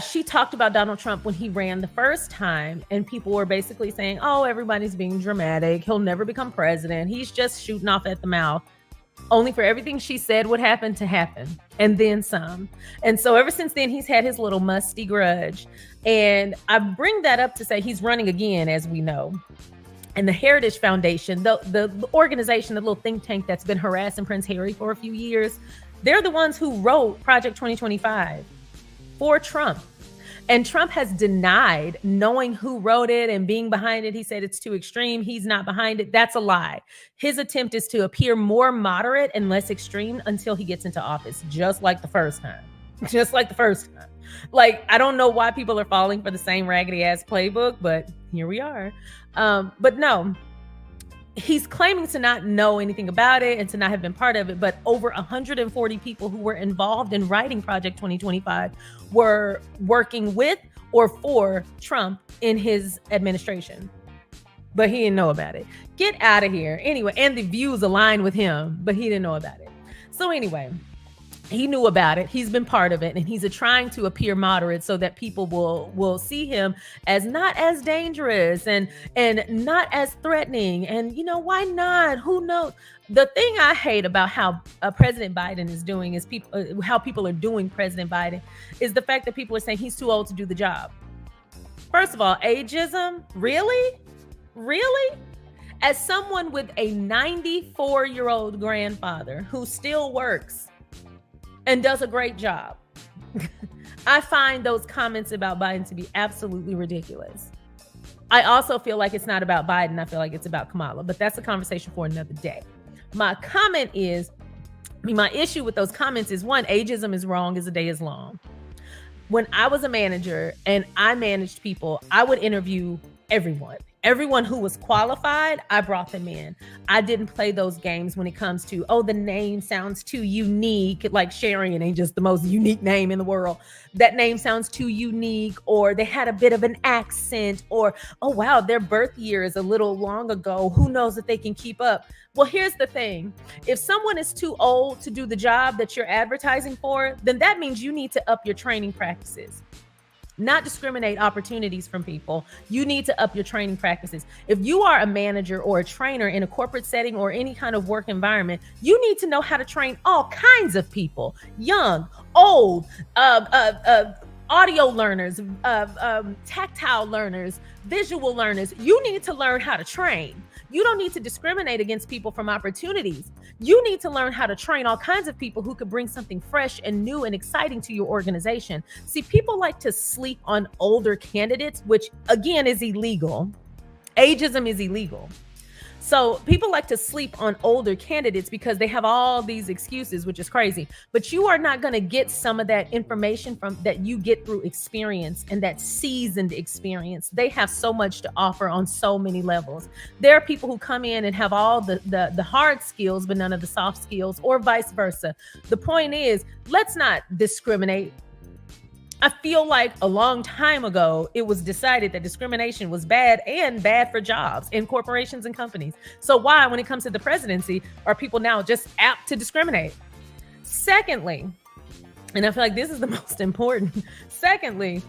she talked about Donald Trump when he ran the first time, and people were basically saying, oh, everybody's being dramatic. He'll never become president. He's just shooting off at the mouth. Only for everything she said would happen to happen, and then some. And so ever since then, he's had his little musty grudge. And I bring that up to say he's running again, as we know. And the Heritage Foundation, the organization, the little think tank that's been harassing Prince Harry for a few years, they're the ones who wrote Project 2025 for Trump. And Trump has denied knowing who wrote it and being behind it. He said it's too extreme. He's not behind it. That's a lie. His attempt is to appear more moderate and less extreme until he gets into office, just like the first time. Just like the first time. Like, I don't know why people are falling for the same raggedy ass playbook, but here we are. But no, he's claiming to not know anything about it and to not have been part of it, but over 140 people who were involved in writing Project 2025 were working with or for Trump in his administration. But he didn't know about it. Get out of here. Anyway, and the views align with him, but he didn't know about it. So anyway, he knew about it. He's been part of it, and he's trying to appear moderate so that people will see him as not as dangerous and not as threatening. And why not? Who knows? The thing I hate about how President Biden is doing is how people are doing President Biden is the fact that people are saying he's too old to do the job. First of all, ageism, really? As someone with a 94-year-old grandfather who still works and does a great job, I find those comments about Biden to be absolutely ridiculous. I also feel like it's not about Biden. I feel like it's about Kamala, but that's a conversation for another day. My issue with those comments is, one, ageism is wrong as the day is long. When I was a manager and I managed people, I would interview everyone. Everyone who was qualified, I brought them in. I didn't play those games when it comes to, oh, the name sounds too unique. Like Sharion ain't just the most unique name in the world. That name sounds too unique, or they had a bit of an accent, or, oh, wow, their birth year is a little long ago. Who knows if they can keep up? Well, here's the thing. If someone is too old to do the job that you're advertising for, then that means you need to up your training practices. Not discriminate opportunities from people. You need to up your training practices. If you are a manager or a trainer in a corporate setting or any kind of work environment, you need to know how to train all kinds of people, young, old, audio learners, tactile learners, visual learners. You need to learn how to train. You don't need to discriminate against people from opportunities. You need to learn how to train all kinds of people who could bring something fresh and new and exciting to your organization. See, people like to sleep on older candidates, which again is illegal. Ageism is illegal. So people like to sleep on older candidates because they have all these excuses, which is crazy. But you are not going to get some of that information from that you get through experience and that seasoned experience. They have so much to offer on so many levels. There are people who come in and have all the hard skills, but none of the soft skills, or vice versa. The point is, let's not discriminate. I feel like a long time ago, it was decided that discrimination was bad and bad for jobs in corporations and companies. So why, when it comes to the presidency, are people now just apt to discriminate? Secondly, and I feel like this is the most important. Secondly,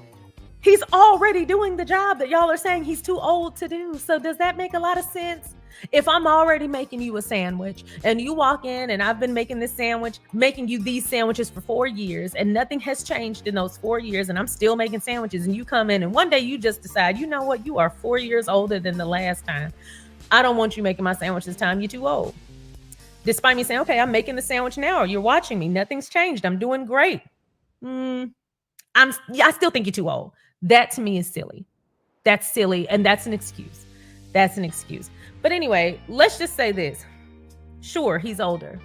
he's already doing the job that y'all are saying he's too old to do. So does that make a lot of sense? If I'm already making you a sandwich and you walk in and I've been making this sandwich, making you these sandwiches for 4 years and nothing has changed in those 4 years and I'm still making sandwiches, and you come in and one day you just decide, you know what, you are 4 years older than the last time. I don't want you making my sandwich this time. You're too old. Despite me saying, okay, I'm making the sandwich now. You're watching me. Nothing's changed. I'm doing great. I still think you're too old. That to me is silly. That's silly. And that's an excuse. That's an excuse. But anyway, let's just say this. Sure, he's older.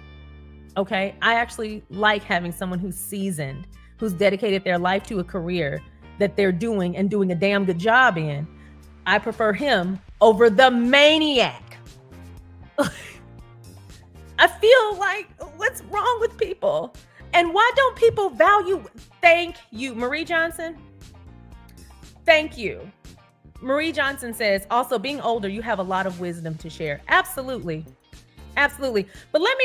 Okay. I actually like having someone who's seasoned, who's dedicated their life to a career that they're doing and doing a damn good job in. I prefer him over the maniac. I feel like, what's wrong with people? And why don't people value? Thank you, Marie Johnson. Thank you. Marie Johnson says, also being older, you have a lot of wisdom to share. Absolutely. Absolutely. But let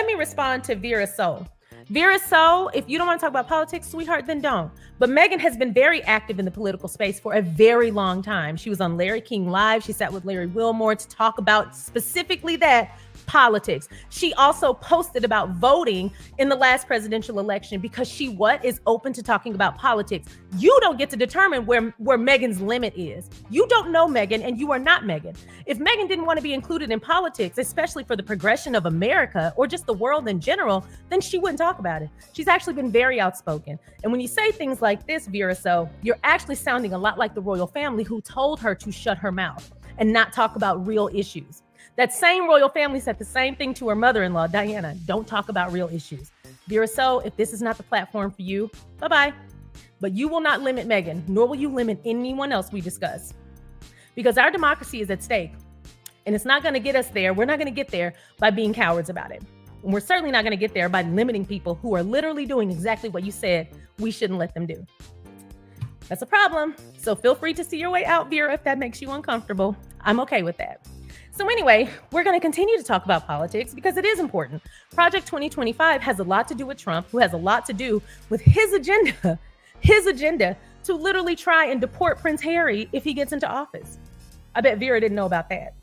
me respond to Vera So. Vera So, if you don't want to talk about politics, sweetheart, then don't. But Meghan has been very active in the political space for a very long time. She was on Larry King Live. She sat with Larry Wilmore to talk about specifically that, politics. She also posted about voting in the last presidential election because she is open to talking about politics. You don't get to determine where Meghan's limit is. You don't know Meghan and you are not Meghan. If Meghan didn't want to be included in politics, especially for the progression of America or just the world in general, then she wouldn't talk about it. She's actually been very outspoken. And when you say things like this, Vera So, you're actually sounding a lot like the royal family who told her to shut her mouth and not talk about real issues. That same royal family said the same thing to her mother-in-law, Diana. Don't talk about real issues. Vera So, if this is not the platform for you, bye-bye. But you will not limit Meghan, nor will you limit anyone else we discuss. Because our democracy is at stake. And it's not going to get us there. We're not going to get there by being cowards about it. And we're certainly not going to get there by limiting people who are literally doing exactly what you said we shouldn't let them do. That's a problem. So feel free to see your way out, Vera, if that makes you uncomfortable. I'm okay with that. So anyway, we're going to continue to talk about politics because it is important. Project 2025 has a lot to do with Trump, who has a lot to do with his agenda to literally try and deport Prince Harry if he gets into office. I bet Vera didn't know about that.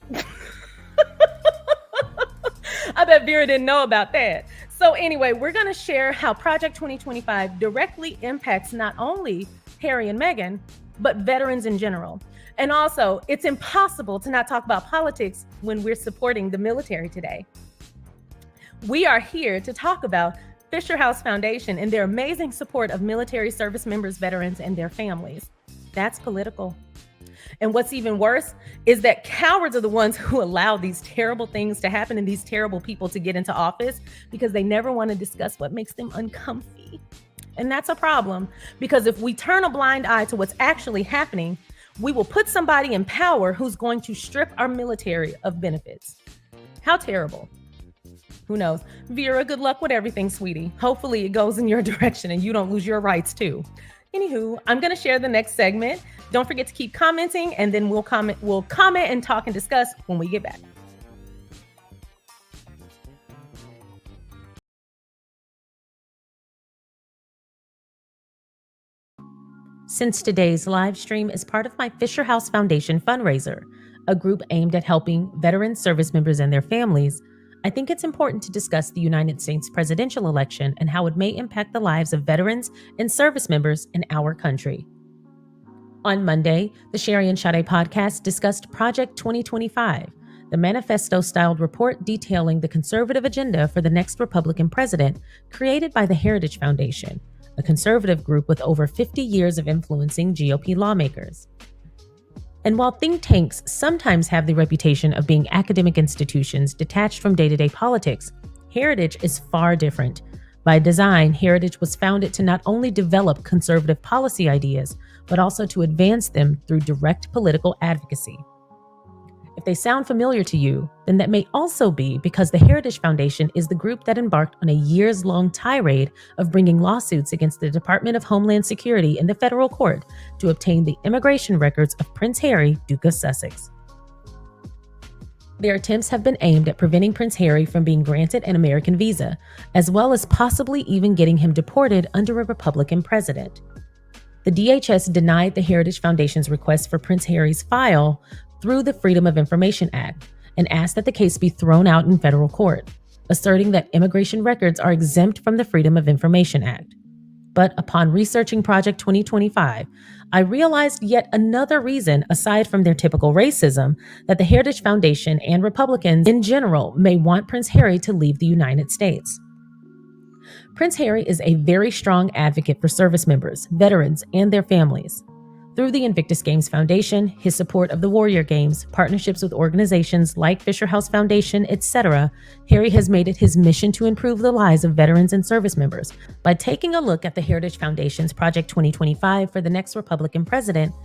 I bet Vera didn't know about that. So anyway, we're going to share how Project 2025 directly impacts not only Harry and Meghan, but veterans in general. And also, it's impossible to not talk about politics when we're supporting the military today. We are here to talk about Fisher House Foundation and their amazing support of military service members, veterans, and their families. That's political. And what's even worse is that cowards are the ones who allow these terrible things to happen and these terrible people to get into office because they never want to discuss what makes them uncomfy. And that's a problem, because if we turn a blind eye to what's actually happening, We will put somebody in power who's going to strip our military of benefits. How terrible. Who knows? Vera, good luck with everything, sweetie. Hopefully it goes in your direction and you don't lose your rights too. Anywho, I'm going to share the next segment. Don't forget to keep commenting, and then we'll comment and talk and discuss when we get back. Since today's live stream is part of my Fisher House Foundation fundraiser, a group aimed at helping veteran service members and their families, I think it's important to discuss the United States presidential election and how it may impact the lives of veterans and service members in our country. On Monday, the SharionSade podcast discussed Project 2025, the manifesto-styled report detailing the conservative agenda for the next Republican president created by the Heritage Foundation, a conservative group with over 50 years of influencing GOP lawmakers. And while think tanks sometimes have the reputation of being academic institutions detached from day-to-day politics, Heritage is far different. By design, Heritage was founded to not only develop conservative policy ideas, but also to advance them through direct political advocacy. If they sound familiar to you, then that may also be because the Heritage Foundation is the group that embarked on a years-long tirade of bringing lawsuits against the Department of Homeland Security in the federal court to obtain the immigration records of Prince Harry, Duke of Sussex. Their attempts have been aimed at preventing Prince Harry from being granted an American visa, as well as possibly even getting him deported under a Republican president. The DHS denied the Heritage Foundation's request for Prince Harry's file through the Freedom of Information Act and asked that the case be thrown out in federal court, asserting that immigration records are exempt from the Freedom of Information Act. But upon researching Project 2025, I realized yet another reason, aside from their typical racism, that the Heritage Foundation and Republicans in general may want Prince Harry to leave the United States. Prince Harry is a very strong advocate for service members, veterans, and their families. Through the Invictus Games Foundation, his support of the Warrior Games, partnerships with organizations like Fisher House Foundation, etc., Harry has made it his mission to improve the lives of veterans and service members. By taking a look at the Heritage Foundation's Project 2025 for the next Republican president,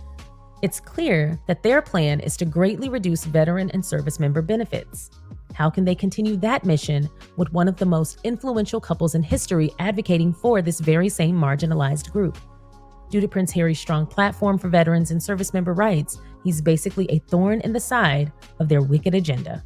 it's clear that their plan is to greatly reduce veteran and service member benefits. How can they continue that mission with one of the most influential couples in history advocating for this very same marginalized group? Due to Prince Harry's strong platform for veterans and service member rights, he's basically a thorn in the side of their wicked agenda.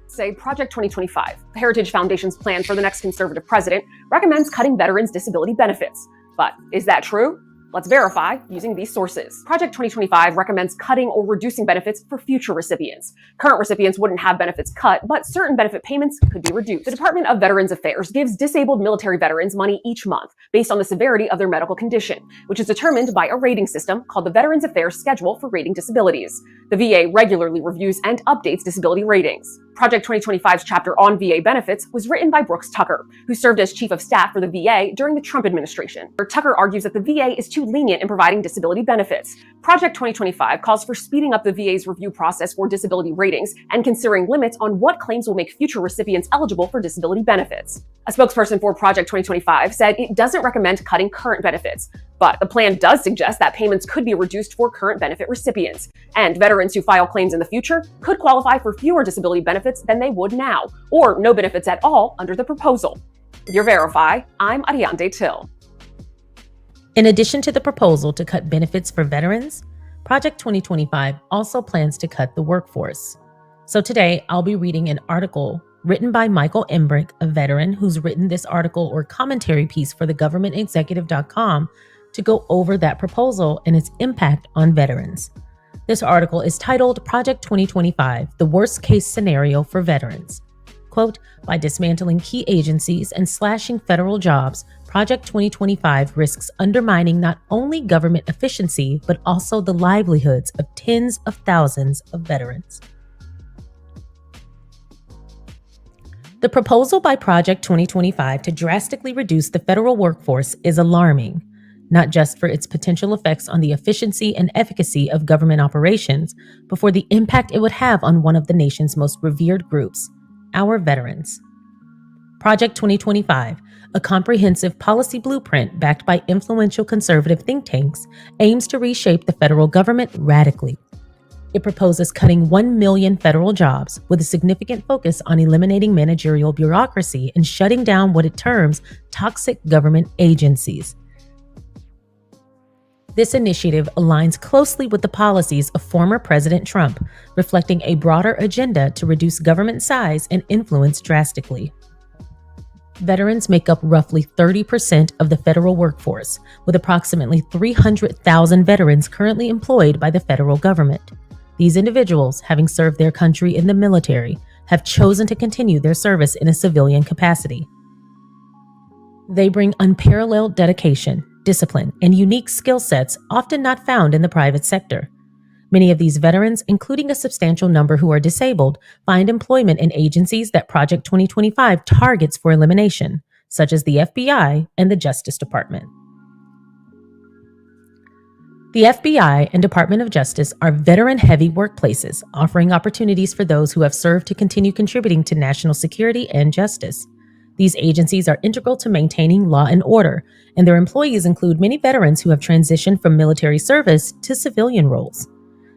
Say Project 2025, the Heritage Foundation's plan for the next conservative president, recommends cutting veterans' disability benefits. But is that true? Let's verify using these sources. Project 2025 recommends cutting or reducing benefits for future recipients. Current recipients wouldn't have benefits cut, but certain benefit payments could be reduced. The Department of Veterans Affairs gives disabled military veterans money each month based on the severity of their medical condition, which is determined by a rating system called the Veterans Affairs Schedule for Rating Disabilities. The VA regularly reviews and updates disability ratings. Project 2025's chapter on VA benefits was written by Brooks Tucker, who served as chief of staff for the VA during the Trump administration. Tucker argues that the VA is too lenient in providing disability benefits. Project 2025 calls for speeding up the VA's review process for disability ratings and considering limits on what claims will make future recipients eligible for disability benefits. A spokesperson for Project 2025 said it doesn't recommend cutting current benefits, but the plan does suggest that payments could be reduced for current benefit recipients, and veterans who file claims in the future could qualify for fewer disability benefits than they would now, or no benefits at all under the proposal. With your Verify, I'm Ariande Till. In addition to the proposal to cut benefits for veterans, Project 2025 also plans to cut the workforce. So today, I'll be reading an article written by Michael Embrick, a veteran who's written this article or commentary piece for thegovernmentexecutive.com to go over that proposal and its impact on veterans. This article is titled Project 2025, the Worst Case Scenario for Veterans. Quote, by dismantling key agencies and slashing federal jobs, Project 2025 risks undermining not only government efficiency, but also the livelihoods of tens of thousands of veterans. The proposal by Project 2025 to drastically reduce the federal workforce is alarming, not just for its potential effects on the efficiency and efficacy of government operations, but for the impact it would have on one of the nation's most revered groups, our veterans. Project 2025, a comprehensive policy blueprint backed by influential conservative think tanks, aims to reshape the federal government radically. It proposes cutting 1 million federal jobs with a significant focus on eliminating managerial bureaucracy and shutting down what it terms toxic government agencies. This initiative aligns closely with the policies of former President Trump, reflecting a broader agenda to reduce government size and influence drastically. Veterans make up roughly 30% of the federal workforce, with approximately 300,000 veterans currently employed by the federal government. These individuals, having served their country in the military, have chosen to continue their service in a civilian capacity. They bring unparalleled dedication, discipline, and unique skill sets often not found in the private sector. Many of these veterans, including a substantial number who are disabled, find employment in agencies that Project 2025 targets for elimination, such as the FBI and the Justice Department. The FBI and Department of Justice are veteran-heavy workplaces, offering opportunities for those who have served to continue contributing to national security and justice. These agencies are integral to maintaining law and order, and their employees include many veterans who have transitioned from military service to civilian roles.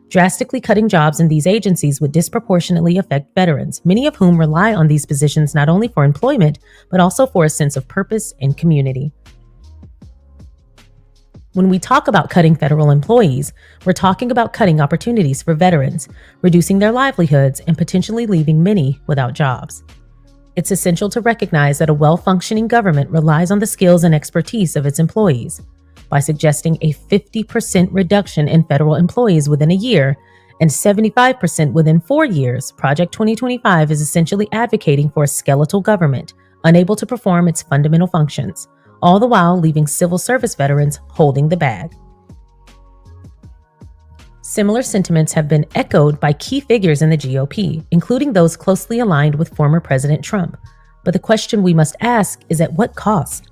Drastically cutting jobs in these agencies would disproportionately affect veterans, many of whom rely on these positions not only for employment, but also for a sense of purpose and community. When we talk about cutting federal employees, we're talking about cutting opportunities for veterans, reducing their livelihoods, and potentially leaving many without jobs. It's essential to recognize that a well-functioning government relies on the skills and expertise of its employees. By suggesting a 50% reduction in federal employees within a year and 75% within 4 years, Project 2025 is essentially advocating for a skeletal government, unable to perform its fundamental functions, all the while leaving civil service veterans holding the bag. Similar sentiments have been echoed by key figures in the GOP, including those closely aligned with former President Trump. But the question we must ask is at what cost?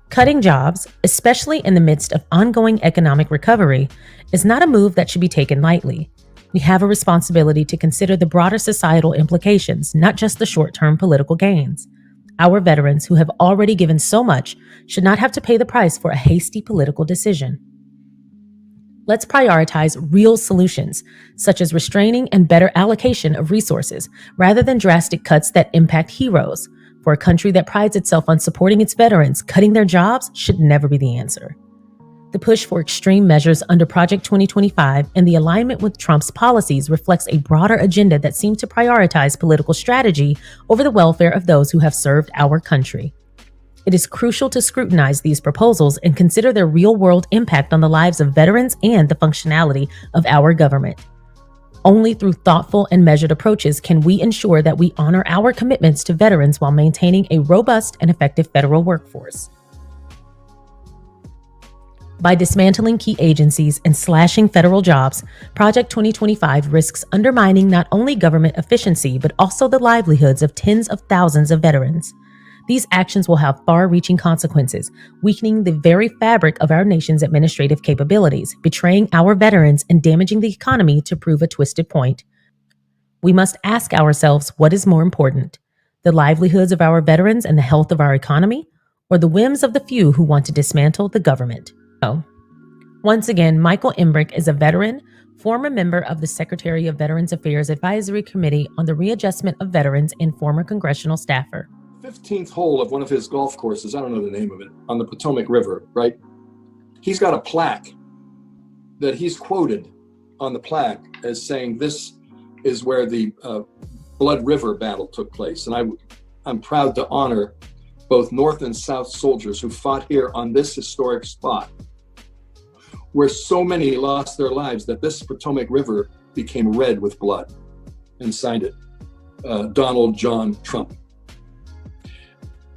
Cutting jobs, especially in the midst of ongoing economic recovery, is not a move that should be taken lightly. We have a responsibility to consider the broader societal implications, not just the short-term political gains. Our veterans, who have already given so much, should not have to pay the price for a hasty political decision. Let's prioritize real solutions, such as restraining and better allocation of resources, rather than drastic cuts that impact heroes. For a country that prides itself on supporting its veterans, cutting their jobs should never be the answer. The push for extreme measures under Project 2025 and the alignment with Trump's policies reflects a broader agenda that seems to prioritize political strategy over the welfare of those who have served our country. It is crucial to scrutinize these proposals and consider their real-world impact on the lives of veterans and the functionality of our government. Only through thoughtful and measured approaches can we ensure that we honor our commitments to veterans while maintaining a robust and effective federal workforce. By dismantling key agencies and slashing federal jobs, Project 2025 risks undermining not only government efficiency but also the livelihoods of tens of thousands of veterans. These actions will have far-reaching consequences, weakening the very fabric of our nation's administrative capabilities, betraying our veterans, and damaging the economy to prove a twisted point. We must ask ourselves what is more important, the livelihoods of our veterans and the health of our economy, or the whims of the few who want to dismantle the government? Once again, Michael Embrick is a veteran, former member of the Secretary of Veterans Affairs Advisory Committee on the Readjustment of Veterans and former congressional staffer. 15th hole of one of his golf courses, I don't know the name of it, on the Potomac River, right? He's got a plaque that he's quoted on the plaque as saying this is where the Blood River battle took place. And I'm proud to honor both North and South soldiers who fought here on this historic spot, where so many lost their lives that this Potomac River became red with blood, and signed it, Donald John Trump.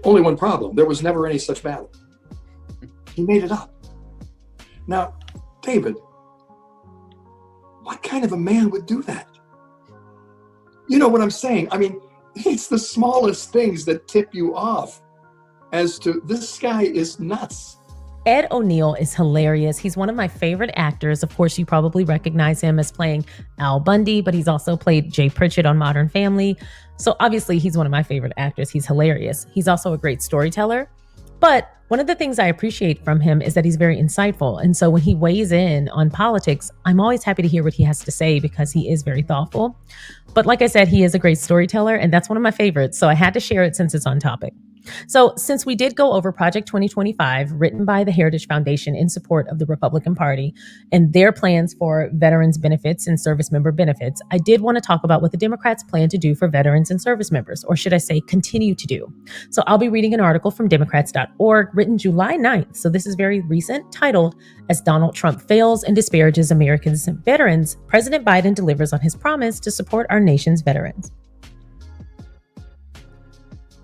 Only one problem, there was never any such battle. He made it up. Now, David, what kind of a man would do that? You know what I'm saying? I mean, it's the smallest things that tip you off as to this guy is nuts. Ed O'Neill is hilarious. He's one of my favorite actors. Of course, you probably recognize him as playing Al Bundy, but he's also played Jay Pritchett on Modern Family. So obviously, he's one of my favorite actors. He's hilarious. He's also a great storyteller. But one of the things I appreciate from him is that he's very insightful. And so when he weighs in on politics, I'm always happy to hear what he has to say because he is very thoughtful. But like I said, he is a great storyteller, and that's one of my favorites. So I had to share it since it's on topic. So since we did go over Project 2025, written by the Heritage Foundation in support of the Republican Party and their plans for veterans benefits and service member benefits, I did want to talk about what the Democrats plan to do for veterans and service members, or should I say continue to do. So I'll be reading an article from Democrats.org written July 9th. So this is very recent, titled, "As Donald Trump Fails and Disparages Americans' Veterans, President Biden Delivers on His Promise to Support Our Nation's Veterans."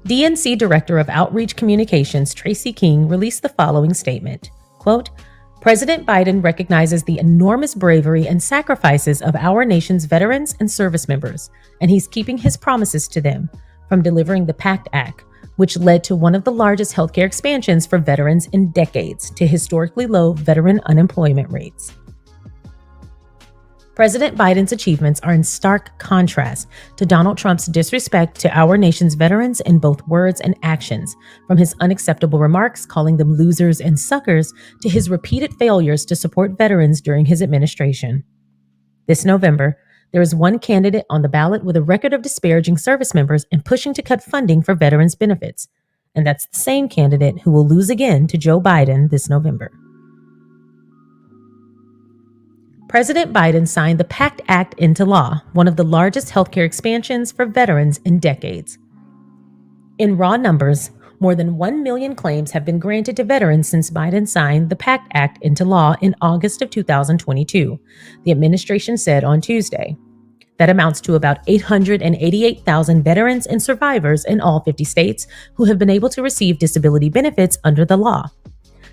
DNC Director of Outreach Communications Tracy King released the following statement, quote, "President Biden recognizes the enormous bravery and sacrifices of our nation's veterans and service members, and he's keeping his promises to them, from delivering the PACT Act, which led to one of the largest healthcare expansions for veterans in decades, to historically low veteran unemployment rates." President Biden's achievements are in stark contrast to Donald Trump's disrespect to our nation's veterans in both words and actions, from his unacceptable remarks calling them losers and suckers to his repeated failures to support veterans during his administration. This November, there is one candidate on the ballot with a record of disparaging service members and pushing to cut funding for veterans' benefits, and that's the same candidate who will lose again to Joe Biden this November. President Biden signed the PACT Act into law, one of the largest healthcare expansions for veterans in decades. In raw numbers, more than 1 million claims have been granted to veterans since Biden signed the PACT Act into law in August of 2022, the administration said on Tuesday. That amounts to about 888,000 veterans and survivors in all 50 states who have been able to receive disability benefits under the law.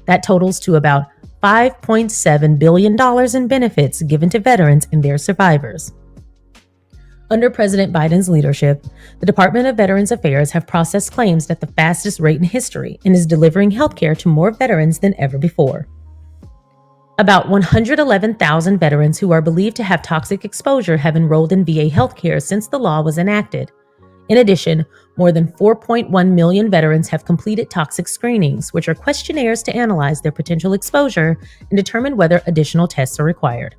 That totals to about $5.7 billion in benefits given to veterans and their survivors. Under President Biden's leadership, the Department of Veterans Affairs have processed claims at the fastest rate in history and is delivering healthcare to more veterans than ever before. About 111,000 veterans who are believed to have toxic exposure have enrolled in VA healthcare since the law was enacted. In addition, more than 4.1 million veterans have completed toxic screenings, which are questionnaires to analyze their potential exposure and determine whether additional tests are required.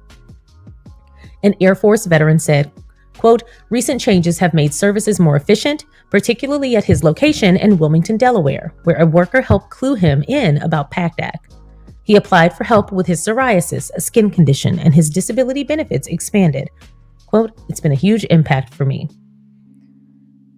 An Air Force veteran said, quote, "Recent changes have made services more efficient, particularly at his location in Wilmington, Delaware, where a worker helped clue him in about PACT Act. He applied for help with his psoriasis, a skin condition, and his disability benefits expanded. Quote, "It's been a huge impact for me."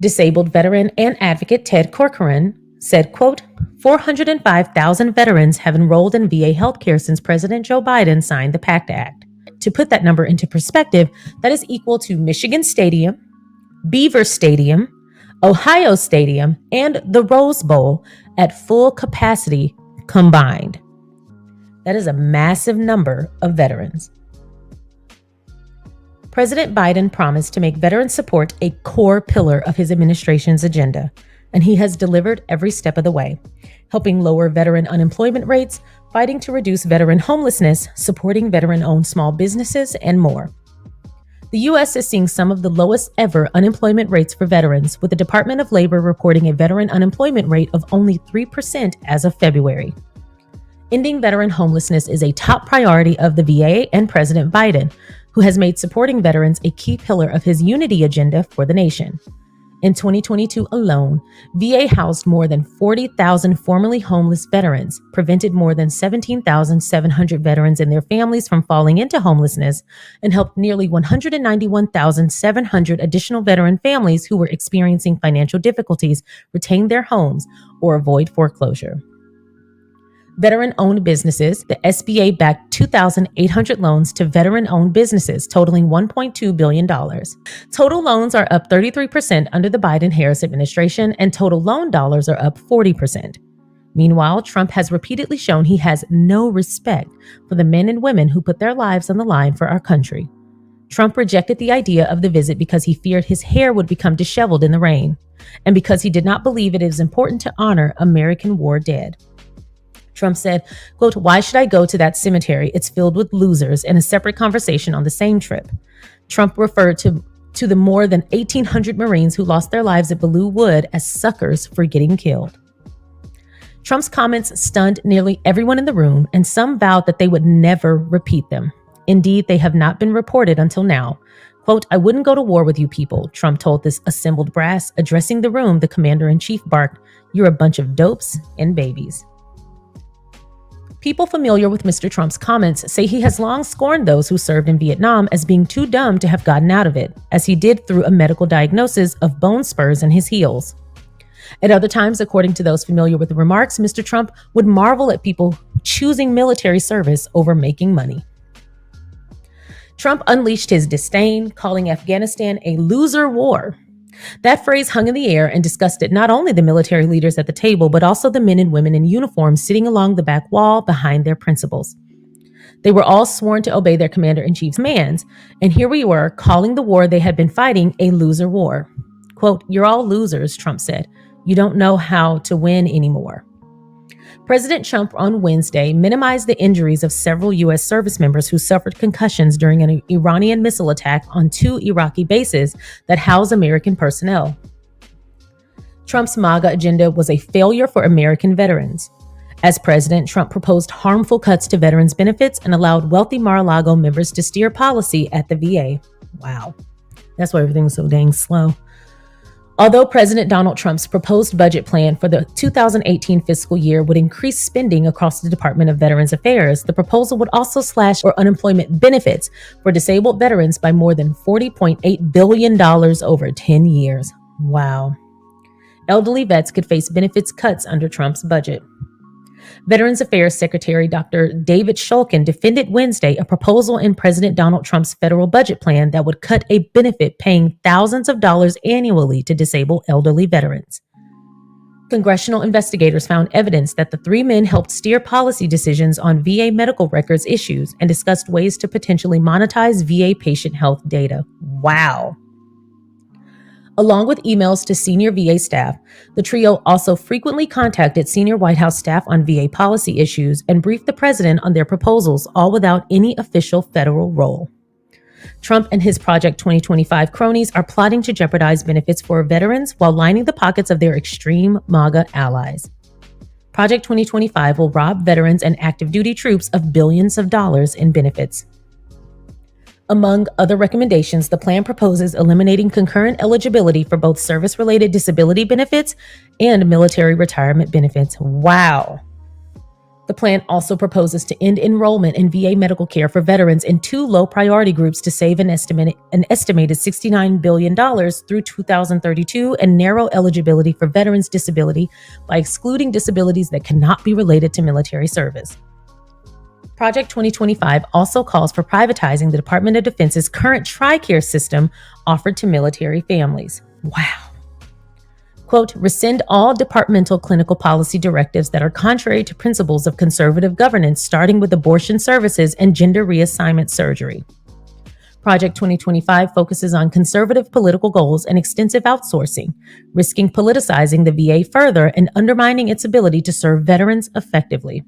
Disabled veteran and advocate Ted Corcoran said, quote, 405,000 veterans have enrolled in VA healthcare since President Joe Biden signed the PACT Act. To put that number into perspective, that is equal to Michigan Stadium, Beaver Stadium, Ohio Stadium, and the Rose Bowl at full capacity combined. That is a massive number of veterans. President Biden promised to make veteran support a core pillar of his administration's agenda, and he has delivered every step of the way, helping lower veteran unemployment rates, fighting to reduce veteran homelessness, supporting veteran-owned small businesses, and more. The U.S. is seeing some of the lowest ever unemployment rates for veterans, with the Department of Labor reporting a veteran unemployment rate of only 3% as of February. Ending veteran homelessness is a top priority of the VA and President Biden, who has made supporting veterans a key pillar of his unity agenda for the nation. In 2022 alone, VA housed more than 40,000 formerly homeless veterans, prevented more than 17,700 veterans and their families from falling into homelessness, and helped nearly 191,700 additional veteran families who were experiencing financial difficulties retain their homes or avoid foreclosure. Veteran-owned businesses, the SBA backed 2,800 loans to veteran-owned businesses totaling $1.2 billion. Total loans are up 33% under the Biden-Harris administration, and total loan dollars are up 40%. Meanwhile, Trump has repeatedly shown he has no respect for the men and women who put their lives on the line for our country. Trump rejected the idea of the visit because he feared his hair would become disheveled in the rain, and because he did not believe it is important to honor American war dead. Trump said, quote, "Why should I go to that cemetery? It's filled with losers," in a separate conversation on the same trip. Trump referred to the more than 1,800 Marines who lost their lives at Belleau Wood as suckers for getting killed. Trump's comments stunned nearly everyone in the room, and some vowed that they would never repeat them. Indeed, they have not been reported until now. Quote, "I wouldn't go to war with you people," Trump told this assembled brass. Addressing the room, the commander-in-chief barked, "You're a bunch of dopes and babies." People familiar with Mr. Trump's comments say he has long scorned those who served in Vietnam as being too dumb to have gotten out of it, as he did through a medical diagnosis of bone spurs in his heels. At other times, according to those familiar with the remarks, Mr. Trump would marvel at people choosing military service over making money. Trump unleashed his disdain, calling Afghanistan a loser war. That phrase hung in the air and disgusted not only the military leaders at the table, but also the men and women in uniform sitting along the back wall behind their principals. They were all sworn to obey their commander-in-chief's commands, and here we were calling the war they had been fighting a loser war. Quote, "You're all losers," Trump said. "You don't know how to win anymore." President Trump on Wednesday minimized the injuries of several U.S. service members who suffered concussions during an Iranian missile attack on 2 Iraqi bases that house American personnel. Trump's MAGA agenda was a failure for American veterans. As president, Trump proposed harmful cuts to veterans' benefits and allowed wealthy Mar-a-Lago members to steer policy at the VA. Wow. That's why everything's so dang slow. Although President Donald Trump's proposed budget plan for the 2018 fiscal year would increase spending across the Department of Veterans Affairs, the proposal would also slash unemployment benefits for disabled veterans by more than $40.8 billion over 10 years. Wow. Elderly vets could face benefits cuts under Trump's budget. Veterans Affairs Secretary Dr. David Shulkin defended Wednesday a proposal in President Donald Trump's federal budget plan that would cut a benefit paying thousands of dollars annually to disabled elderly veterans. Congressional investigators found evidence that the 3 men helped steer policy decisions on VA medical records issues and discussed ways to potentially monetize VA patient health data. Wow. Along with emails to senior VA staff, the trio also frequently contacted senior White House staff on VA policy issues and briefed the president on their proposals, all without any official federal role. Trump and his Project 2025 cronies are plotting to jeopardize benefits for veterans while lining the pockets of their extreme MAGA allies. Project 2025 will rob veterans and active duty troops of billions of dollars in benefits. Among other recommendations, the plan proposes eliminating concurrent eligibility for both service-related disability benefits and military retirement benefits. Wow. The plan also proposes to end enrollment in VA medical care for veterans in 2 low-priority groups to save an estimated $69 billion through 2032 and narrow eligibility for veterans' disability by excluding disabilities that cannot be related to military service. Project 2025 also calls for privatizing the Department of Defense's current TRICARE system offered to military families. Wow. Quote, "Rescind all departmental clinical policy directives that are contrary to principles of conservative governance, starting with abortion services and gender reassignment surgery." Project 2025 focuses on conservative political goals and extensive outsourcing, risking politicizing the VA further and undermining its ability to serve veterans effectively.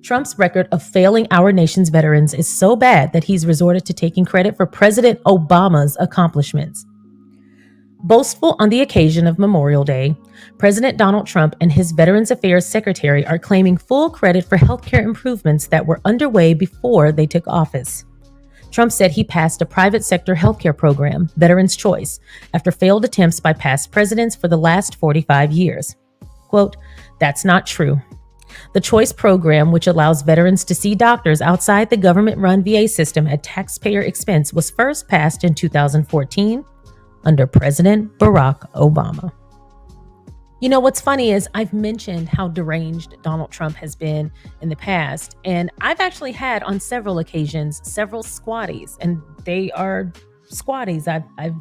Trump's record of failing our nation's veterans is so bad that he's resorted to taking credit for President Obama's accomplishments. Boastful on the occasion of Memorial Day, President Donald Trump and his Veterans Affairs Secretary are claiming full credit for healthcare improvements that were underway before they took office. Trump said he passed a private sector healthcare program, Veterans Choice, after failed attempts by past presidents for the last 45 years. Quote, "That's not true. The Choice program, which allows veterans to see doctors outside the government-run VA system at taxpayer expense, was first passed in 2014 under President Barack Obama." You know, what's funny is I've mentioned how deranged Donald Trump has been in the past, and I've actually had on several occasions several squatties, and they are squatties. I've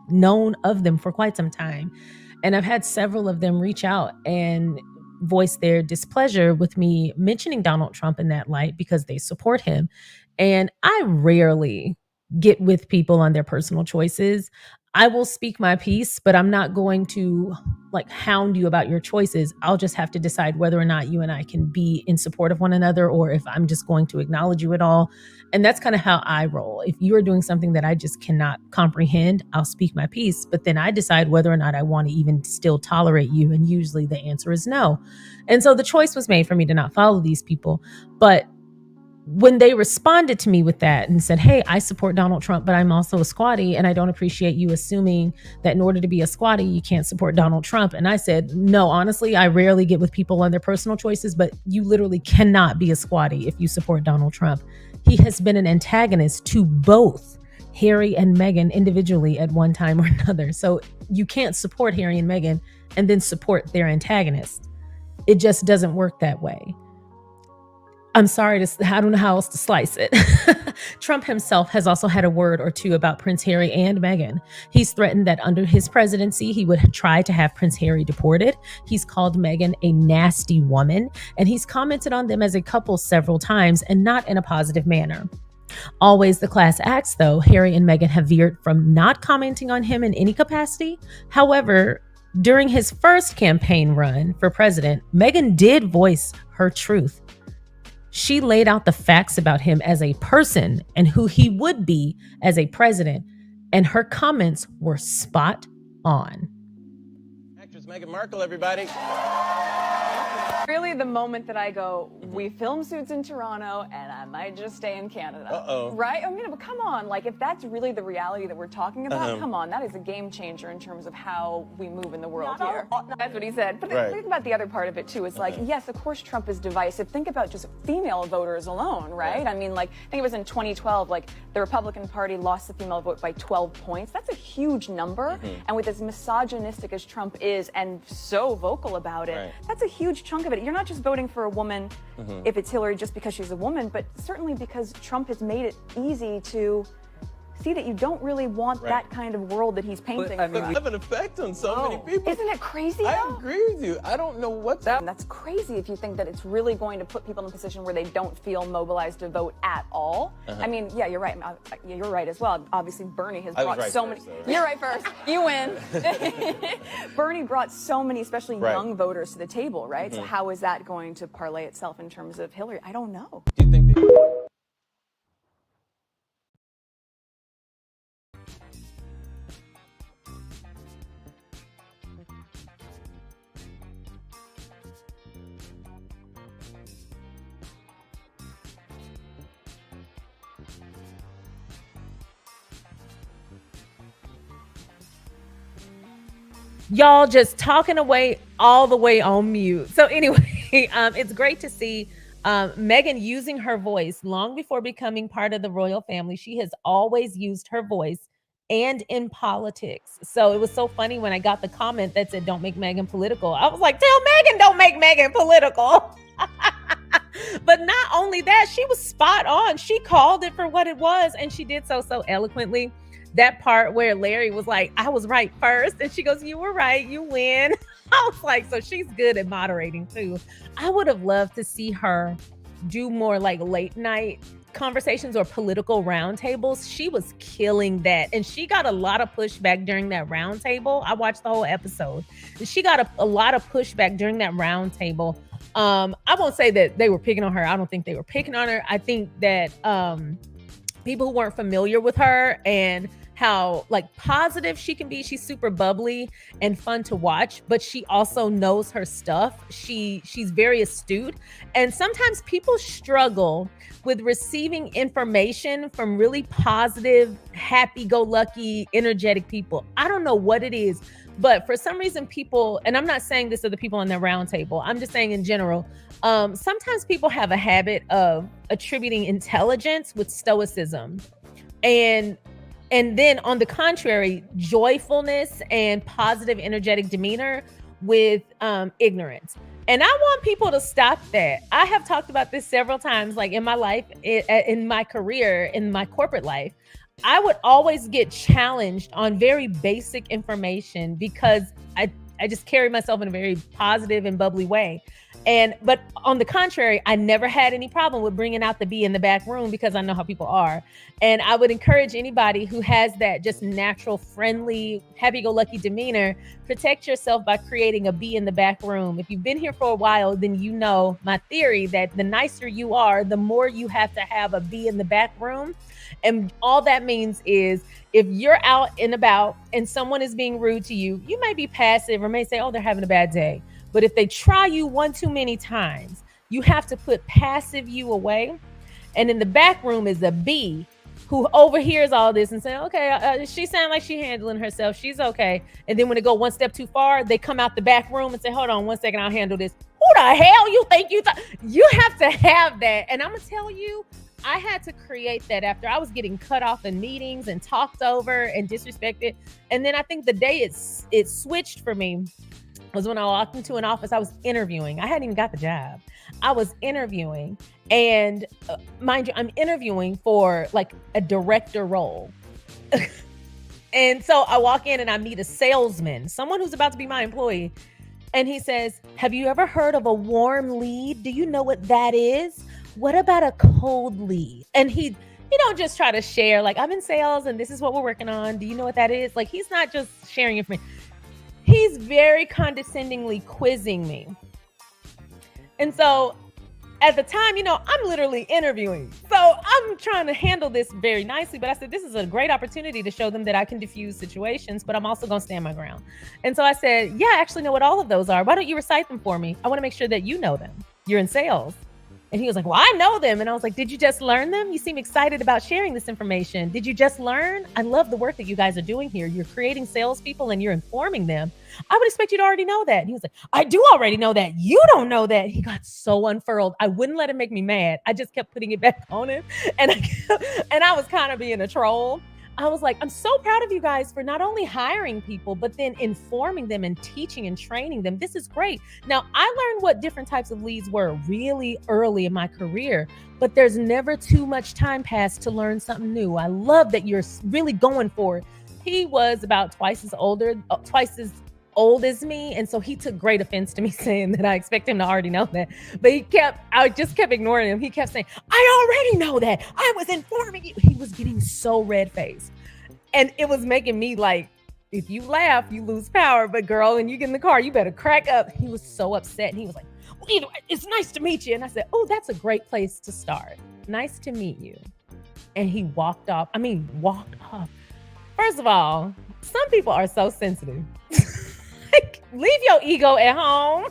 known of them for quite some time, and I've had several of them reach out and voice their displeasure with me mentioning Donald Trump in that light because they support him. And I rarely get with people on their personal choices. I will speak my piece, but I'm not going to like hound you about your choices. I'll just have to decide whether or not you and I can be in support of one another, or if I'm just going to acknowledge you at all. And that's kind of how I roll. If you are doing something that I just cannot comprehend, I'll speak my piece, but then I decide whether or not I want to even still tolerate you. And usually the answer is no. And so the choice was made for me to not follow these people. But when they responded to me with that and said, hey, I support Donald Trump, but I'm also a squatty, and I don't appreciate you assuming that in order to be a squatty, you can't support Donald Trump. And I said, no, honestly, I rarely get with people on their personal choices, but you literally cannot be a squatty if you support Donald Trump. He has been an antagonist to both Harry and Meghan individually at one time or another. So you can't support Harry and Meghan and then support their antagonist. It just doesn't work that way. I'm sorry, I don't know how else to slice it. Trump himself has also had a word or two about Prince Harry and Meghan. He's threatened that under his presidency, he would try to have Prince Harry deported. He's called Meghan a nasty woman, and he's commented on them as a couple several times, and not in a positive manner. Always the class acts, though, Harry and Meghan have veered from not commenting on him in any capacity. However, during his first campaign run for president, Meghan did voice her truth. She laid out the facts about him as a person and who he would be as a president, and her comments were spot on. Actress Meghan Markle, everybody. Really the moment that I go, we film Suits in Toronto and I might just stay in Canada. Uh-oh. Right? I mean, but come on, like if that's really the reality that we're talking about, come on, that is a game changer in terms of how we move in the world here. That's what he said. But think about the other part of it too. It's like, yes, of course Trump is divisive. Think about just female voters alone, right? I mean, like, I think it was in 2012, like the Republican Party lost the female vote by 12 points. That's a huge number. And with as misogynistic as Trump is and so vocal about it, that's a huge chunk of it. You're not just voting for a woman if it's Hillary just because she's a woman, but certainly because Trump has made it easy to see that you don't really want that kind of world that he's painting. But I have an effect on so many people. Isn't it crazy? I agree with you. I don't know what's happening. That's crazy if you think that it's really going to put people in a position where they don't feel mobilized to vote at all. I mean, yeah, you're right. You're right as well. Obviously, Bernie has brought so many. You're right first. You win. Bernie brought so many, especially young voters, to the table, right? So how is that going to parlay itself in terms of Hillary? I don't know. Do you think Y'all just talking away all the way on mute. So anyway, it's great to see Meghan using her voice long before becoming part of the royal family. She has always used her voice and in politics. So it was so funny when I got the comment that said, don't make Meghan political. I was like, tell Meghan, don't make Meghan political. But not only that, she was spot on. She called it for what it was, and she did so eloquently. That part where Larry was like, I was right first. And she goes, you were right, you win. I was like, so she's good at moderating too. I would have loved to see her do more like late night conversations or political roundtables. She was killing that. And she got a lot of pushback during that roundtable. I watched the whole episode. She got a lot of pushback during that roundtable. I won't say that they were picking on her. I don't think they were picking on her. I think that people who weren't familiar with her and how like positive she can be. She's super bubbly and fun to watch, but she also knows her stuff. She's very astute. And sometimes people struggle with receiving information from really positive, happy-go-lucky, energetic people. I don't know what it is, but for some reason people, and I'm not saying this are the people on the round table, I'm just saying in general, sometimes people have a habit of attributing intelligence with stoicism. And then on the contrary, joyfulness and positive, energetic demeanor with ignorance. And I want people to stop that. I have talked about this several times, like in my life, in my career, in my corporate life. I would always get challenged on very basic information because I just carry myself in a very positive and bubbly way. But on the contrary, I never had any problem with bringing out the bee in the back room because I know how people are. And I would encourage anybody who has that just natural, friendly, happy-go-lucky demeanor, protect yourself by creating a bee in the back room. If you've been here for a while, then you know my theory that the nicer you are, the more you have to have a bee in the back room. And all that means is if you're out and about and someone is being rude to you, you may be passive or may say, oh, they're having a bad day. But if they try you one too many times, you have to put passive you away. And in the back room is a bee who overhears all this and say, okay, she sounds like she's handling herself. She's okay. And then when they go one step too far, they come out the back room and say, hold on 1 second, I'll handle this. Who the hell you think you thought? You have to have that. And I'm going to tell you, I had to create that after I was getting cut off in meetings and talked over and disrespected. And then I think the day it switched for me was when I walked into an office. I was interviewing. I hadn't even got the job. I was interviewing, and mind you, I'm interviewing for like a director role. And so I walk in and I meet a salesman, someone who's about to be my employee. And he says, have you ever heard of a warm lead? Do you know what that is? What about a cold lead? And he don't just try to share like, I'm in sales and this is what we're working on. Do you know what that is? Like, he's not just sharing information. He's very condescendingly quizzing me. And so at the time, I'm literally interviewing. So I'm trying to handle this very nicely. But I said, this is a great opportunity to show them that I can diffuse situations, but I'm also going to stand my ground. And so I said, yeah, I actually know what all of those are. Why don't you recite them for me? I want to make sure that you know them. You're in sales. And he was like, well, I know them. And I was like, did you just learn them? You seem excited about sharing this information. Did you just learn? I love the work that you guys are doing here. You're creating salespeople and you're informing them. I would expect you to already know that. And he was like, I do already know that. You don't know that. He got so unfurled. I wouldn't let him make me mad. I just kept putting it back on him. And I was kind of being a troll. I was like, I'm so proud of you guys for not only hiring people, but then informing them and teaching and training them. This is great. Now, I learned what different types of leads were really early in my career, but there's never too much time passed to learn something new. I love that you're really going for it. He was about twice as old as me. And so he took great offense to me saying that I expect him to already know that. But I just kept ignoring him. He kept saying, I already know that. I was informing you. He was getting so red-faced. And it was making me like, if you laugh, you lose power. But girl, when you get in the car, you better crack up. He was so upset. And he was like, well, it's nice to meet you. And I said, oh, that's a great place to start. Nice to meet you. And he walked off. First of all, some people are so sensitive. Like, leave your ego at home.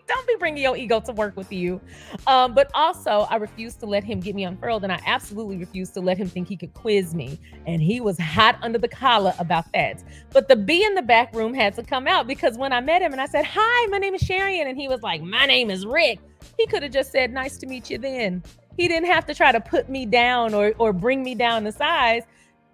Don't be bringing your ego to work with you. But also, I refused to let him get me unfurled, and I absolutely refused to let him think he could quiz me. And he was hot under the collar about that. But the bee in the back room had to come out, because when I met him and I said, hi, my name is Sharion, and he was like, my name is Rick. He could have just said, nice to meet you then. He didn't have to try to put me down or bring me down to size.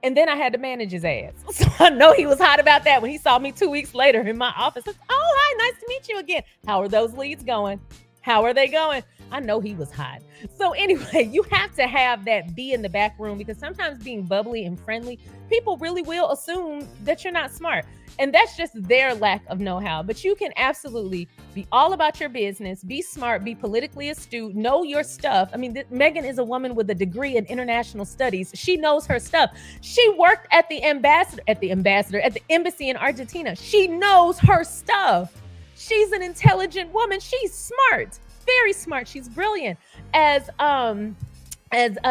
And then I had to manage his ass. So I know he was hot about that when he saw me 2 weeks later in my office. Said, oh, hi, nice to meet you again. How are those leads going? How are they going? I know he was hot. So anyway, you have to have that be in the back room, because sometimes being bubbly and friendly, people really will assume that you're not smart. And that's just their lack of know-how. But you can absolutely be all about your business, be smart, be politically astute, know your stuff. I mean, Meghan is a woman with a degree in international studies. She knows her stuff. She worked at the embassy in Argentina. She knows her stuff. She's an intelligent woman. She's smart, very smart. She's brilliant. As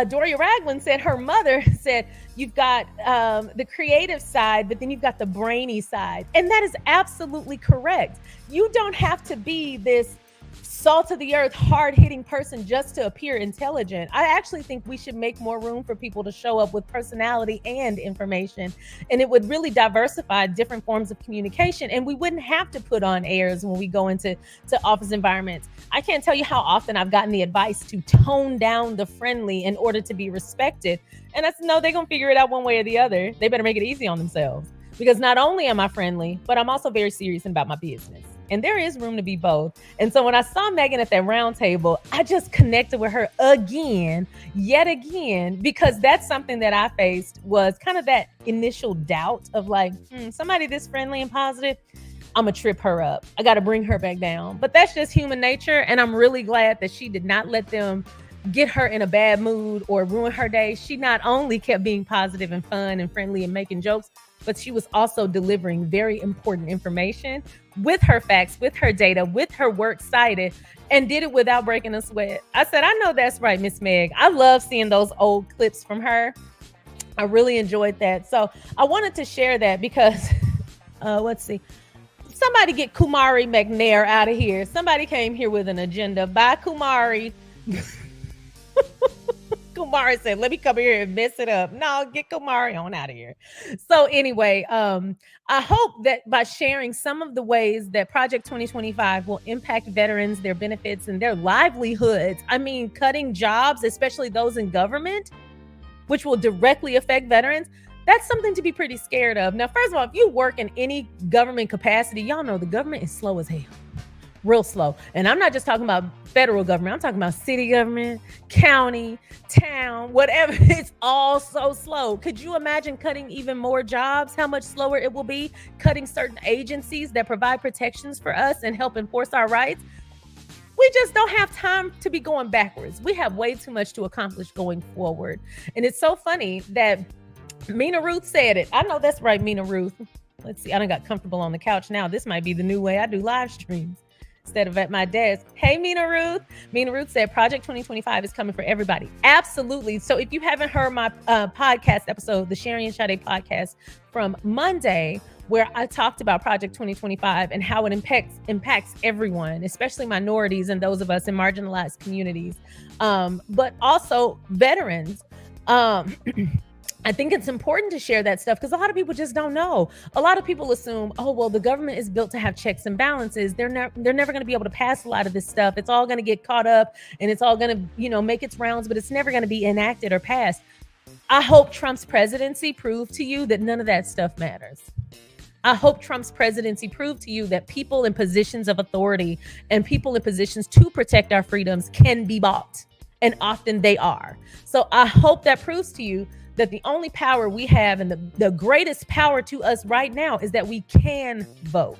Doria Ragland said, her mother said, you've got the creative side, but then you've got the brainy side. And that is absolutely correct. You don't have to be this salt of the earth, hard-hitting person just to appear intelligent. I actually think we should make more room for people to show up with personality and information. And it would really diversify different forms of communication. And we wouldn't have to put on airs when we go into office environments. I can't tell you how often I've gotten the advice to tone down the friendly in order to be respected. And I said, no, they're going to figure it out one way or the other. They better make it easy on themselves. Because not only am I friendly, but I'm also very serious about my business. And there is room to be both. And so when I saw Meghan at that round table, I just connected with her yet again, because that's something that I faced, was kind of that initial doubt of like, somebody this friendly and positive, I'm gonna trip her up. I got to bring her back down. But that's just human nature. And I'm really glad that she did not let them get her in a bad mood or ruin her day. She not only kept being positive and fun and friendly and making jokes, but she was also delivering very important information with her facts, with her data, with her work cited, and did it without breaking a sweat. I said, I know that's right, Miss Meg. I love seeing those old clips from her. I really enjoyed that. So I wanted to share that because, let's see. Somebody get Kumari McNair out of here. Somebody came here with an agenda. Bye, Kumari. Kumari said, let me come here and mess it up. No, get Kumari on out of here. So anyway, I hope that by sharing some of the ways that Project 2025 will impact veterans, their benefits, and their livelihoods. I mean, cutting jobs, especially those in government, which will directly affect veterans. That's something to be pretty scared of. Now, first of all, if you work in any government capacity, y'all know the government is slow as hell. Real slow. And I'm not just talking about federal government. I'm talking about city government, county, town, whatever. It's all so slow. Could you imagine cutting even more jobs? How much slower it will be? Cutting certain agencies that provide protections for us and help enforce our rights? We just don't have time to be going backwards. We have way too much to accomplish going forward. And it's so funny that Mina Ruth said it. I know that's right, Mina Ruth. Let's see. I done got comfortable on the couch now. This might be the new way I do live streams instead of at my desk. Hey, Mina Ruth. Mina Ruth said Project 2025 is coming for everybody. Absolutely. So if you haven't heard my podcast episode, the SharionSade podcast from Monday, where I talked about Project 2025 and how it impacts everyone, especially minorities and those of us in marginalized communities, but also veterans. I think it's important to share that stuff because a lot of people just don't know. A lot of people assume, oh, well, the government is built to have checks and balances. They're never going to be able to pass a lot of this stuff. It's all going to get caught up and it's all going to, make its rounds, but it's never going to be enacted or passed. I hope Trump's presidency proved to you that none of that stuff matters. I hope Trump's presidency proved to you that people in positions of authority and people in positions to protect our freedoms can be bought. And often they are. So I hope that proves to you that the only power we have and the greatest power to us right now is that we can vote.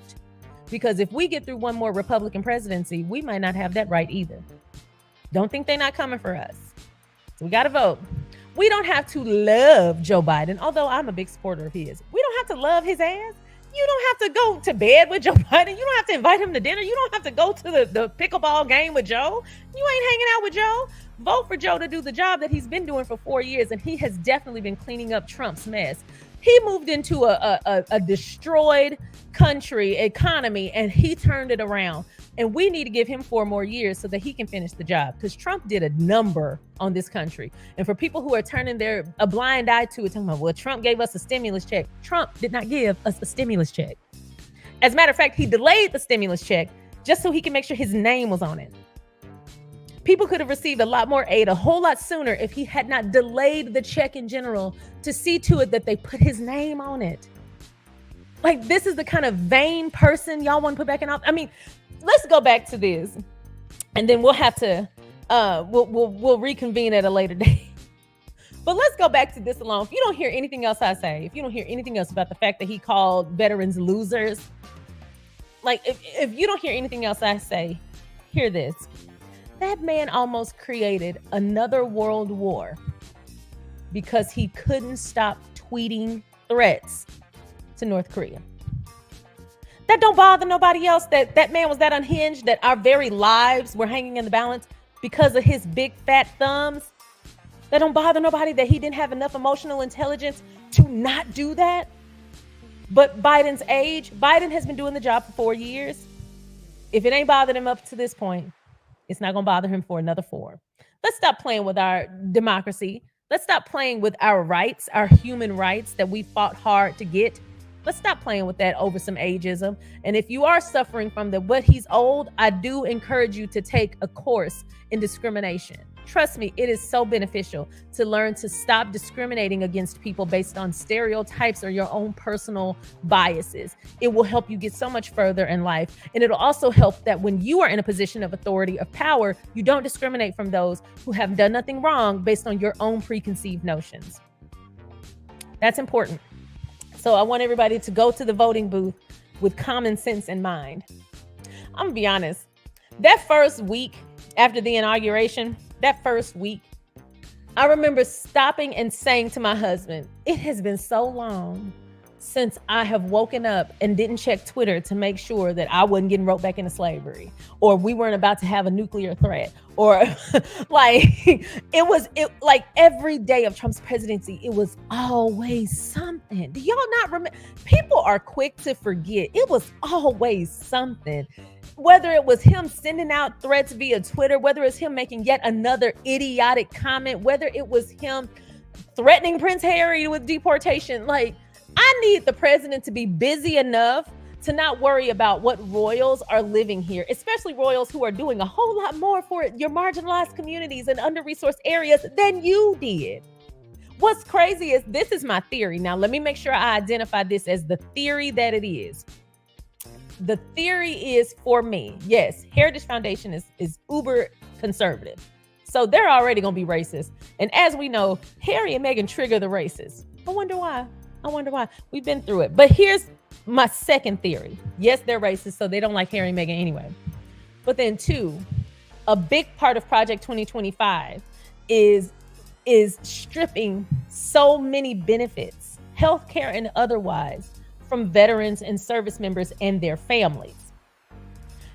Because if we get through one more Republican presidency, we might not have that right either. Don't think they're not coming for us. So we got to vote. We don't have to love Joe Biden, although I'm a big supporter of his. We don't have to love his ass. You don't have to go to bed with Joe Biden. You don't have to invite him to dinner. You don't have to go to the pickleball game with Joe. You ain't hanging out with Joe. Vote for Joe to do the job that he's been doing for 4 years, and he has definitely been cleaning up Trump's mess. He moved into a destroyed country economy, and he turned it around. And we need to give him 4 more years so that he can finish the job, because Trump did a number on this country. And for people who are turning a blind eye to it, talking about, well, Trump gave us a stimulus check. Trump did not give us a stimulus check. As a matter of fact, he delayed the stimulus check just so he can make sure his name was on it. People could have received a lot more aid a whole lot sooner if he had not delayed the check in general to see to it that they put his name on it. Like, this is the kind of vain person y'all want to put back in office. I mean, let's go back to this, and then we'll have to we'll reconvene at a later date. But let's go back to this alone. If you don't hear anything else I say, if you don't hear anything else about the fact that he called veterans losers, like if you don't hear anything else I say, hear this. That man almost created another world war because he couldn't stop tweeting threats to North Korea. That don't bother nobody else, that man was that unhinged, that our very lives were hanging in the balance because of his big fat thumbs. That don't bother nobody that he didn't have enough emotional intelligence to not do that. But Biden's age, Biden has been doing the job for 4 years. If it ain't bothered him up to this point, it's not going to bother him for another 4. Let's stop playing with our democracy. Let's stop playing with our rights, our human rights that we fought hard to get. Let's stop playing with that over some ageism. And if you are suffering from but he's old, I do encourage you to take a course in discrimination. Trust me, it is so beneficial to learn to stop discriminating against people based on stereotypes or your own personal biases. It will help you get so much further in life. And it'll also help that when you are in a position of authority, of power, you don't discriminate from those who have done nothing wrong based on your own preconceived notions. That's important. So I want everybody to go to the voting booth with common sense in mind. I'm gonna be honest. That first week after the inauguration, I remember stopping and saying to my husband, it has been so long since I have woken up and didn't check Twitter to make sure that I wasn't getting roped back into slavery, or we weren't about to have a nuclear threat, or like like every day of Trump's presidency, it was always something. Do y'all not remember? People are quick to forget. It was always something. Whether it was him sending out threats via Twitter, whether it's him making yet another idiotic comment, whether it was him threatening Prince Harry with deportation, like, I need the president to be busy enough to not worry about what royals are living here, especially royals who are doing a whole lot more for your marginalized communities and under-resourced areas than you did. What's crazy is, this is my theory. Now, let me make sure I identify this as the theory that it is. The theory is, for me, yes, Heritage Foundation is uber conservative. So they're already going to be racist. And as we know, Harry and Meghan trigger the racists. I wonder why. We've been through it. But here's my second theory. Yes, they're racist, so they don't like Harry and Meghan anyway. But then two, a big part of Project 2025 is stripping so many benefits, healthcare and otherwise, from veterans and service members and their families.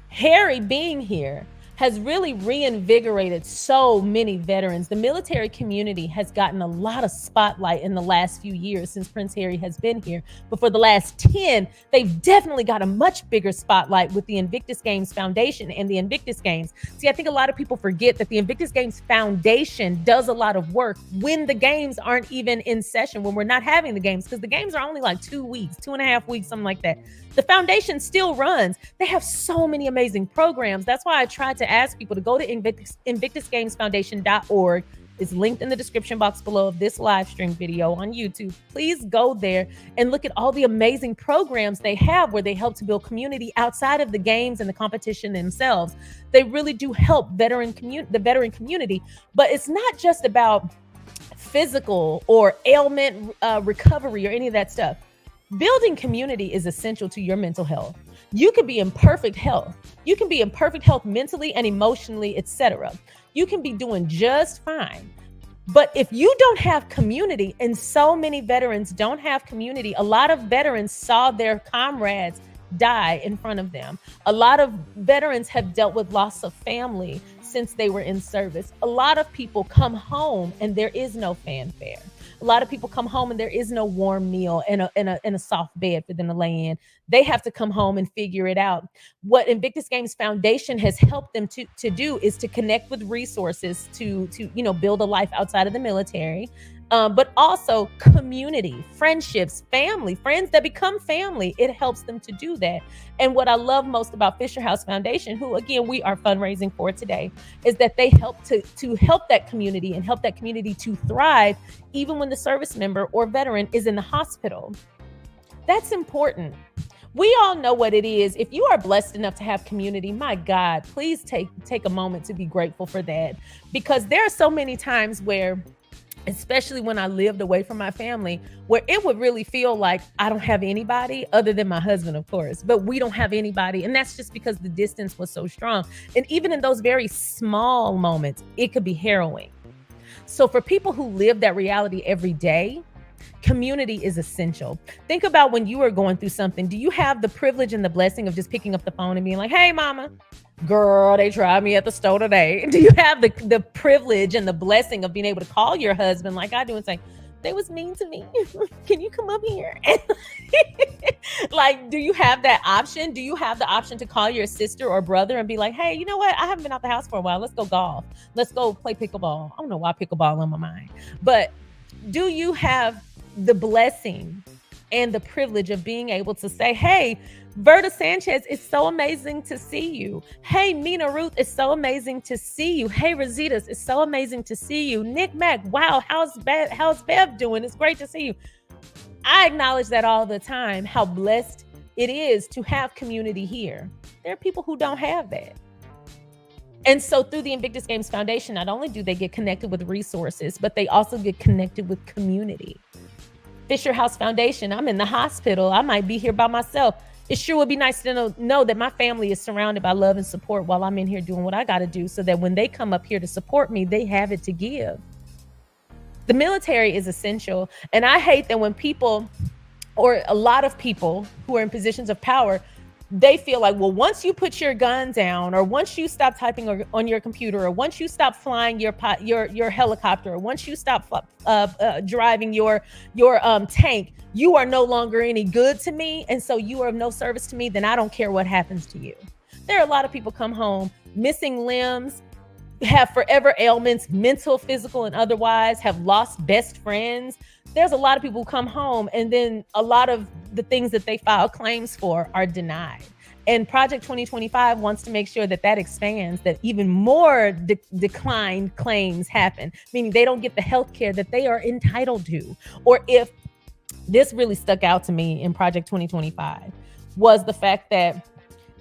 Harry being here has really reinvigorated so many veterans. The military community has gotten a lot of spotlight in the last few years since Prince Harry has been here. But for the last 10, they've definitely got a much bigger spotlight with the Invictus Games Foundation and the Invictus Games. See, I think a lot of people forget that the Invictus Games Foundation does a lot of work when the games aren't even in session, when we're not having the games, because the games are only like 2 weeks, 2.5 weeks, something like that. The foundation still runs. They have so many amazing programs. That's why I tried to ask people to go to invictusgamesfoundation.org. It's linked in the description box below of this live stream video on YouTube. Please go there and look at all the amazing programs they have where they help to build community outside of the games and the competition themselves. They really do help the veteran community, but it's not just about physical or ailment recovery or any of that stuff. Building community is essential to your mental health. You could be in perfect health. You can be in perfect health mentally and emotionally, etc. You can be doing just fine. But if you don't have community, and so many veterans don't have community, a lot of veterans saw their comrades die in front of them. A lot of veterans have dealt with loss of family since they were in service. A lot of people come home and there is no fanfare. A lot of people come home and there is no warm meal and a soft bed for them to lay in. They have to come home and figure it out. What Invictus Games Foundation has helped them to do is to connect with resources to build a life outside of the military. But also community, friendships, family, friends that become family. It helps them to do that. And what I love most about Fisher House Foundation, who again we are fundraising for today, is that they help to help that community and help that community to thrive even when the service member or veteran is in the hospital. That's important. We all know what it is. If you are blessed enough to have community, my God, please take a moment to be grateful for that, because there are so many times where, especially when I lived away from my family, where it would really feel like I don't have anybody other than my husband, of course, but we don't have anybody. And that's just because the distance was so strong. And even in those very small moments, it could be harrowing. So for people who live that reality every day, community is essential. Think about when you are going through something. Do you have the privilege and the blessing of just picking up the phone and being like, hey, mama, girl, they tried me at the store today? Do you have the privilege and the blessing of being able to call your husband like I do and say, they was mean to me. Can you come up here? Like, do you have that option? Do you have the option to call your sister or brother and be like, hey, you know what? I haven't been out the house for a while. Let's go golf. Let's go play pickleball. I don't know why pickleball on my mind, but do you have the blessing and the privilege of being able to say, hey, Verta Sanchez, it's so amazing to see you. Hey, Mina Ruth, it's so amazing to see you. Hey, Rositas, it's so amazing to see you. Nick Mac, wow, how's Bev doing? It's great to see you. I acknowledge that all the time, how blessed it is to have community here. There are people who don't have that. And so through the Invictus Games Foundation, not only do they get connected with resources, but they also get connected with community. Fisher House Foundation, I'm in the hospital. I might be here by myself. It sure would be nice to know that my family is surrounded by love and support while I'm in here doing what I got to do, so that when they come up here to support me, they have it to give. The military is essential. And I hate that when people, or a lot of people who are in positions of power, they feel like, well, once you put your gun down, or once you stop typing on your computer, or once you stop flying your helicopter, or once you stop driving your tank, you are no longer any good to me, and so you are of no service to me, then I don't care what happens to you. There are a lot of people come home missing limbs, have forever ailments, mental, physical, and otherwise, have lost best friends. There's a lot of people who come home, and then a lot of the things that they file claims for are denied. And Project 2025 wants to make sure that expands, that even more declined claims happen, meaning they don't get the health care that they are entitled to. Or if this really stuck out to me in Project 2025 was the fact that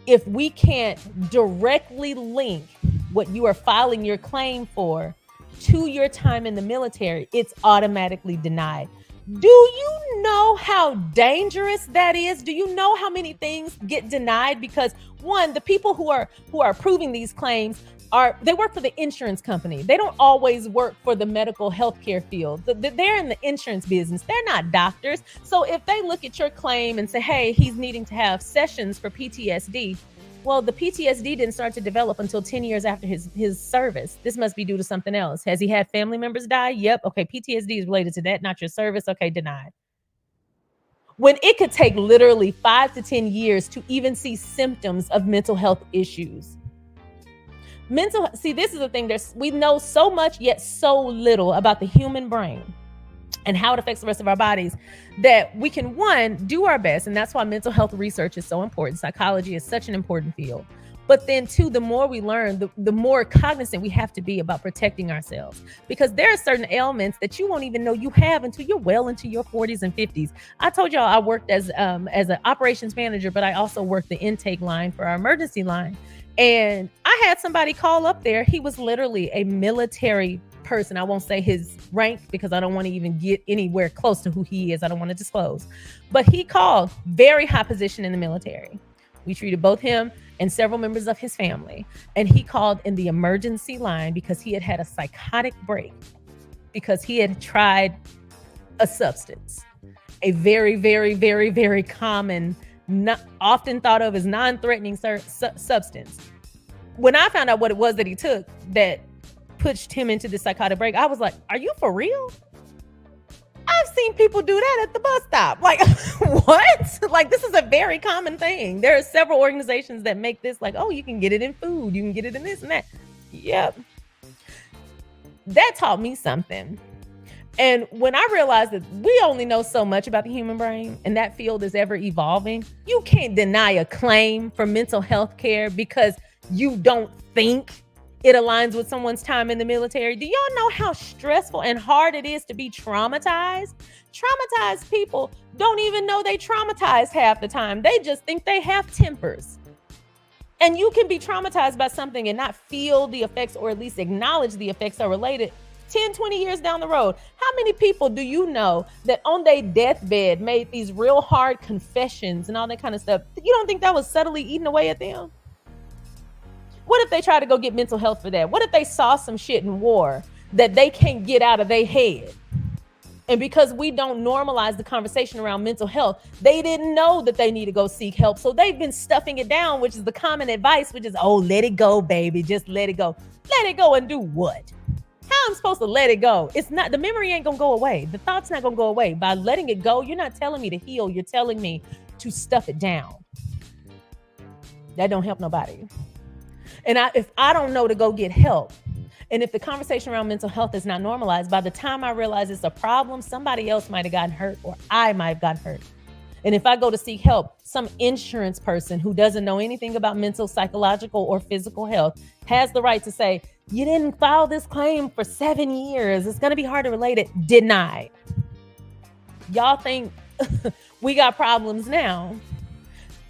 if we can't directly link what you are filing your claim for to your time in the military, it's automatically denied. Do you know how dangerous that is? Do you know how many things get denied? Because one, the people who are approving these claims they work for the insurance company. They don't always work for the medical healthcare field. They're in the insurance business. They're not doctors. So if they look at your claim and say, hey, he's needing to have sessions for PTSD, well, the PTSD didn't start to develop until 10 years after his service. This must be due to something else. Has he had family members die? Yep. Okay, PTSD is related to that, not your service. Okay, denied. When it could take literally 5 to 10 years to even see symptoms of mental health issues. See, this is the thing. We know so much, yet so little about the human brain and how it affects the rest of our bodies, that we can, one, do our best. And that's why mental health research is so important. Psychology is such an important field. But then two, the more we learn, the more cognizant we have to be about protecting ourselves, because there are certain ailments that you won't even know you have until you're well into your 40s and 50s. I told y'all I worked as an operations manager, but I also worked the intake line for our emergency line. And I had somebody call up there. He was literally a military person. I won't say his rank because I don't want to even get anywhere close to who he is. I don't want to disclose. But he called, very high position in the military. We treated both him and several members of his family. And he called in the emergency line because he had had a psychotic break, because he had tried a substance, a very, very, very, very common, not often thought of as non-threatening substance. When I found out what it was that he took that pushed him into the psychotic break, I was like, are you for real? I've seen people do that at the bus stop. Like, what? Like, this is a very common thing. There are several organizations that make this like, oh, you can get it in food. You can get it in this and that. Yep. That taught me something. And when I realized that we only know so much about the human brain and that field is ever evolving, you can't deny a claim for mental health care because you don't think it aligns with someone's time in the military. Do y'all know how stressful and hard it is to be traumatized? Traumatized people don't even know they traumatized half the time. They just think they have tempers. And you can be traumatized by something and not feel the effects, or at least acknowledge the effects are related 10, 20 years down the road. How many people do you know that on their deathbed made these real hard confessions and all that kind of stuff? You don't think that was subtly eating away at them? What if they try to go get mental health for that? What if they saw some shit in war that they can't get out of their head? And because we don't normalize the conversation around mental health, they didn't know that they need to go seek help. So they've been stuffing it down, which is the common advice, which is, oh, let it go, baby. Just let it go. Let it go and do what? How I'm supposed to let it go? It's not, the memory ain't gonna go away. The thought's not gonna go away. By letting it go, you're not telling me to heal. You're telling me to stuff it down. That don't help nobody. And if I don't know to go get help, and if the conversation around mental health is not normalized, by the time I realize it's a problem, somebody else might have gotten hurt, or I might have gotten hurt. And if I go to seek help, some insurance person who doesn't know anything about mental, psychological, or physical health has the right to say, you didn't file this claim for 7 years. It's going to be hard to relate it. Denied. Y'all think we got problems now.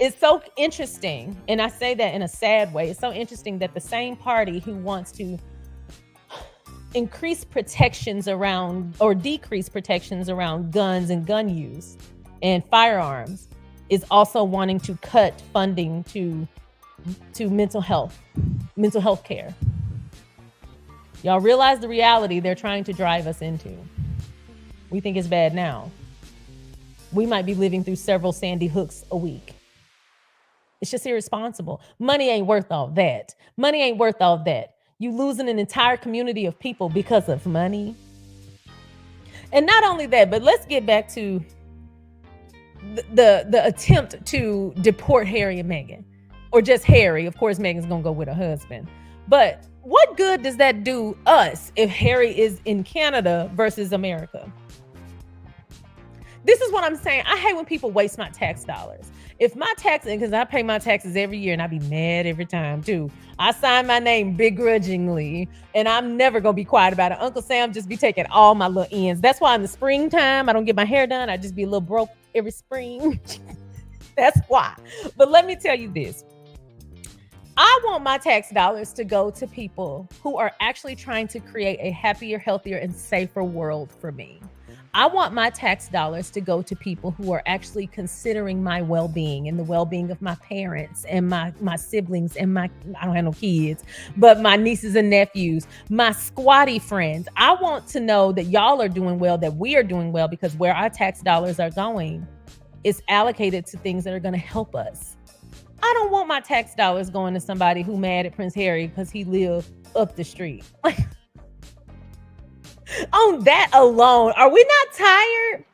It's so interesting, and I say that in a sad way. It's so interesting that the same party who wants to increase protections around or decrease protections around guns and gun use and firearms is also wanting to cut funding to mental health care. Y'all realize the reality they're trying to drive us into. We think it's bad now. We might be living through several Sandy Hooks a week. It's just irresponsible. Money ain't worth all that. Money ain't worth all that. You losing an entire community of people because of money. And not only that, but let's get back to the attempt to deport Harry and Meghan. Or just Harry. Of course, Meghan's gonna go with her husband. But what good does that do us if Harry is in Canada versus America? This is what I'm saying. I hate when people waste my tax dollars. If my taxes, because I pay my taxes every year and I be mad every time too. I sign my name begrudgingly and I'm never going to be quiet about it. Uncle Sam just be taking all my little ends. That's why in the springtime, I don't get my hair done. I just be a little broke every spring. That's why. But let me tell you this. I want my tax dollars to go to people who are actually trying to create a happier, healthier, and safer world for me. I want my tax dollars to go to people who are actually considering my well-being and the well-being of my parents and my siblings and I don't have no kids, but my nieces and nephews, my squatty friends. I want to know that y'all are doing well, that we are doing well, because where our tax dollars are going is allocated to things that are going to help us. I don't want my tax dollars going to somebody who mad at Prince Harry because he lived up the street. On that alone, are we not tired?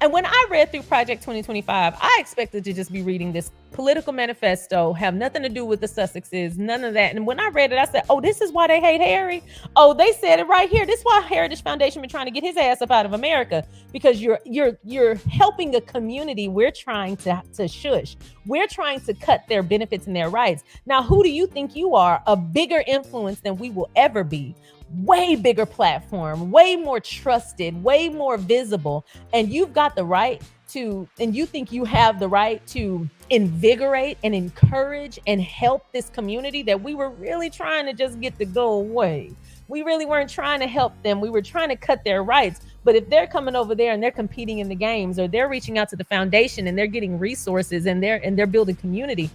And when I read through Project 2025, I expected to just be reading this political manifesto, have nothing to do with the Sussexes, none of that. And when I read it, I said, oh, this is why they hate Harry. Oh, they said it right here. This is why Heritage Foundation been trying to get his ass up out of America, because you're helping a community we're trying to shush. We're trying to cut their benefits and their rights. Now, who do you think you are? A bigger influence than we will ever be. Way bigger platform, way more trusted, way more visible. And you've got the right to, and you think you have the right to invigorate and encourage and help this community that we were really trying to just get to go away. We really weren't trying to help them. We were trying to cut their rights. But if they're coming over there and they're competing in the games, or they're reaching out to the foundation and they're getting resources and they're building community,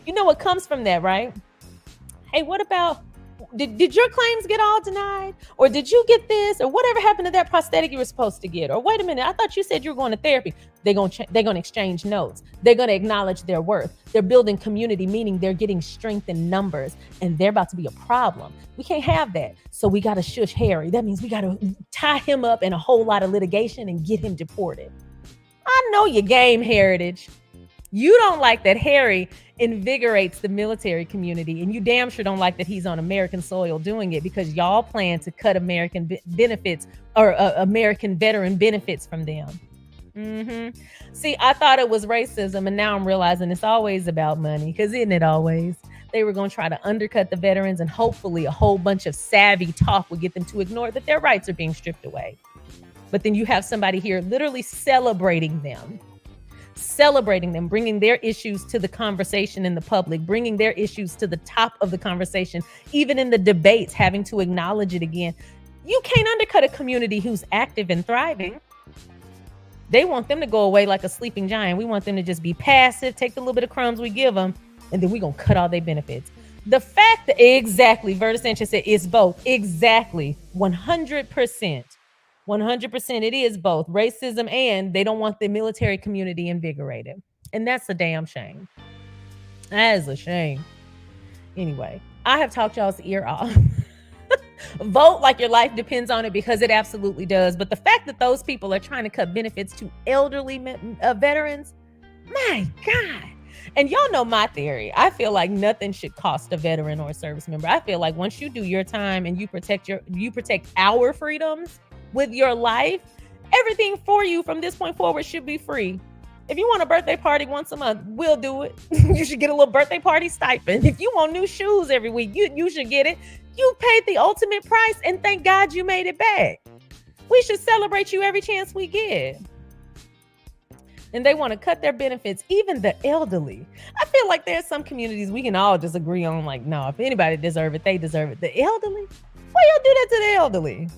you know what comes from that, right? Hey, what about, did your claims get all denied? Or did you get this? Or whatever happened to that prosthetic you were supposed to get? Or wait a minute, I thought you said you were going to therapy. They're going to exchange notes. They're going to acknowledge their worth. They're building community, meaning they're getting strength in numbers, and they're about to be a problem. We can't have that. So we got to shush Harry. That means we got to tie him up in a whole lot of litigation and get him deported. I know your game, Heritage. You don't like that Harry invigorates the military community, and you damn sure don't like that he's on American soil doing it, because y'all plan to cut American benefits or American veteran benefits from them. See, I thought it was racism, and now I'm realizing it's always about money, because isn't it always? They were going to try to undercut the veterans, and hopefully a whole bunch of savvy talk would get them to ignore that their rights are being stripped away. But then you have somebody here literally celebrating them, bringing their issues to the conversation in the public, bringing their issues to the top of the conversation, even in the debates, having to acknowledge it again. You can't undercut a community who's active and thriving. They want them to go away like a sleeping giant. We want them to just be passive, take the little bit of crumbs we give them, and then we're going to cut all their benefits. The fact that, exactly, Verta Sanchez said it's both. Exactly, 100%. 100% it is both racism, and they don't want the military community invigorated. And that's a damn shame. That is a shame. Anyway, I have talked y'all's ear off. Vote like your life depends on it, because it absolutely does. But the fact that those people are trying to cut benefits to elderly veterans, my God. And y'all know my theory. I feel like nothing should cost a veteran or a service member. I feel like once you do your time and you protect our freedoms with your life, everything for you from this point forward should be free. If you want a birthday party once a month, we'll do it. You should get a little birthday party stipend. If you want new shoes every week, you should get it. You paid the ultimate price, and thank God you made it back. We should celebrate you every chance we get. And they want to cut their benefits, even the elderly. I feel like there's some communities we can all just agree on, like, no, if anybody deserve it, they deserve it. The elderly? Why y'all do that to the elderly?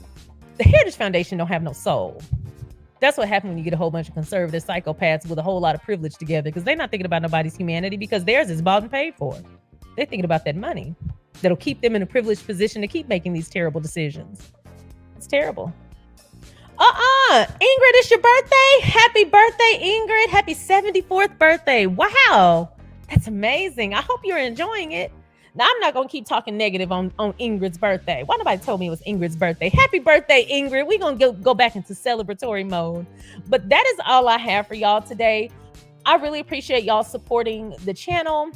The Heritage Foundation don't have no soul. That's what happened when you get a whole bunch of conservative psychopaths with a whole lot of privilege together, because they're not thinking about nobody's humanity, because theirs is bought and paid for. They're thinking about that money that'll keep them in a privileged position to keep making these terrible decisions. It's terrible. Ingrid, it's your birthday. Happy birthday, Ingrid. Happy 74th birthday. Wow. That's amazing. I hope you're enjoying it. Now, I'm not going to keep talking negative on Ingrid's birthday. Why nobody told me it was Ingrid's birthday? Happy birthday, Ingrid. We're going to go back into celebratory mode. But that is all I have for y'all today. I really appreciate y'all supporting the channel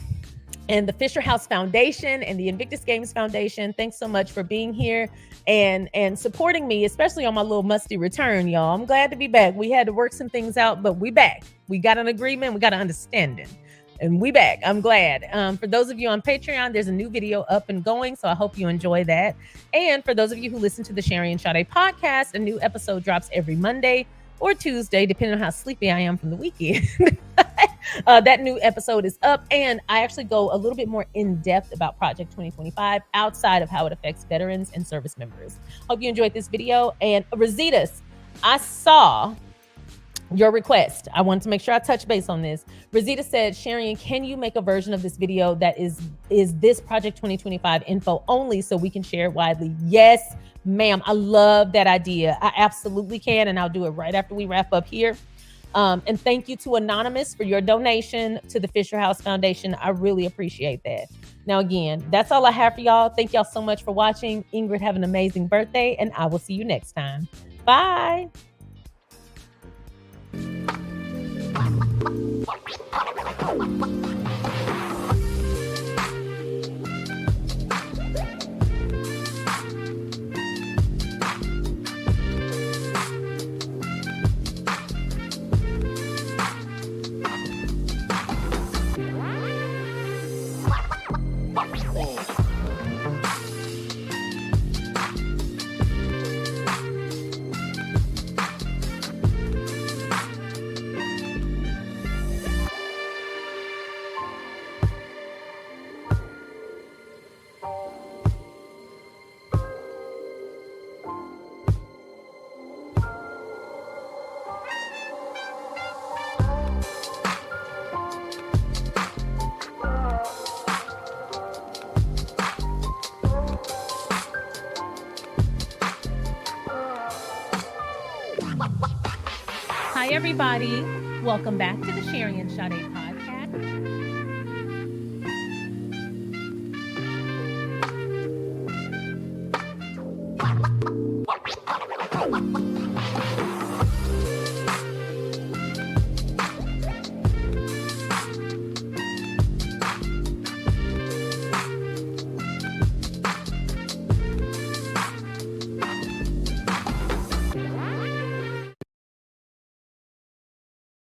and the Fisher House Foundation and the Invictus Games Foundation. Thanks so much for being here and supporting me, especially on my little musty return, y'all. I'm glad to be back. We had to work some things out, but we back. We got an agreement. We got an understanding. And we back. I'm glad. For those of you on Patreon, there's a new video up and going, so I hope you enjoy that. And for those of you who listen to the SharionSade podcast, a new episode drops every Monday or Tuesday, depending on how sleepy I am from the weekend. That new episode is up, and I actually go a little bit more in depth about Project 2025 outside of how it affects veterans and service members. Hope you enjoyed this video. And Rositas, I saw your request. I wanted to make sure I touch base on this. Rosita said, Sharion, can you make a version of this video that is this Project 2025 info only so we can share it widely? Yes, ma'am. I love that idea. I absolutely can, and I'll do it right after we wrap up here. And thank you to Anonymous for your donation to the Fisher House Foundation. I really appreciate that. Now, again, that's all I have for y'all. Thank y'all so much for watching. Ingrid, have an amazing birthday, and I will see you next time. Bye. Hi, everybody. Welcome back to the SharionSade podcast.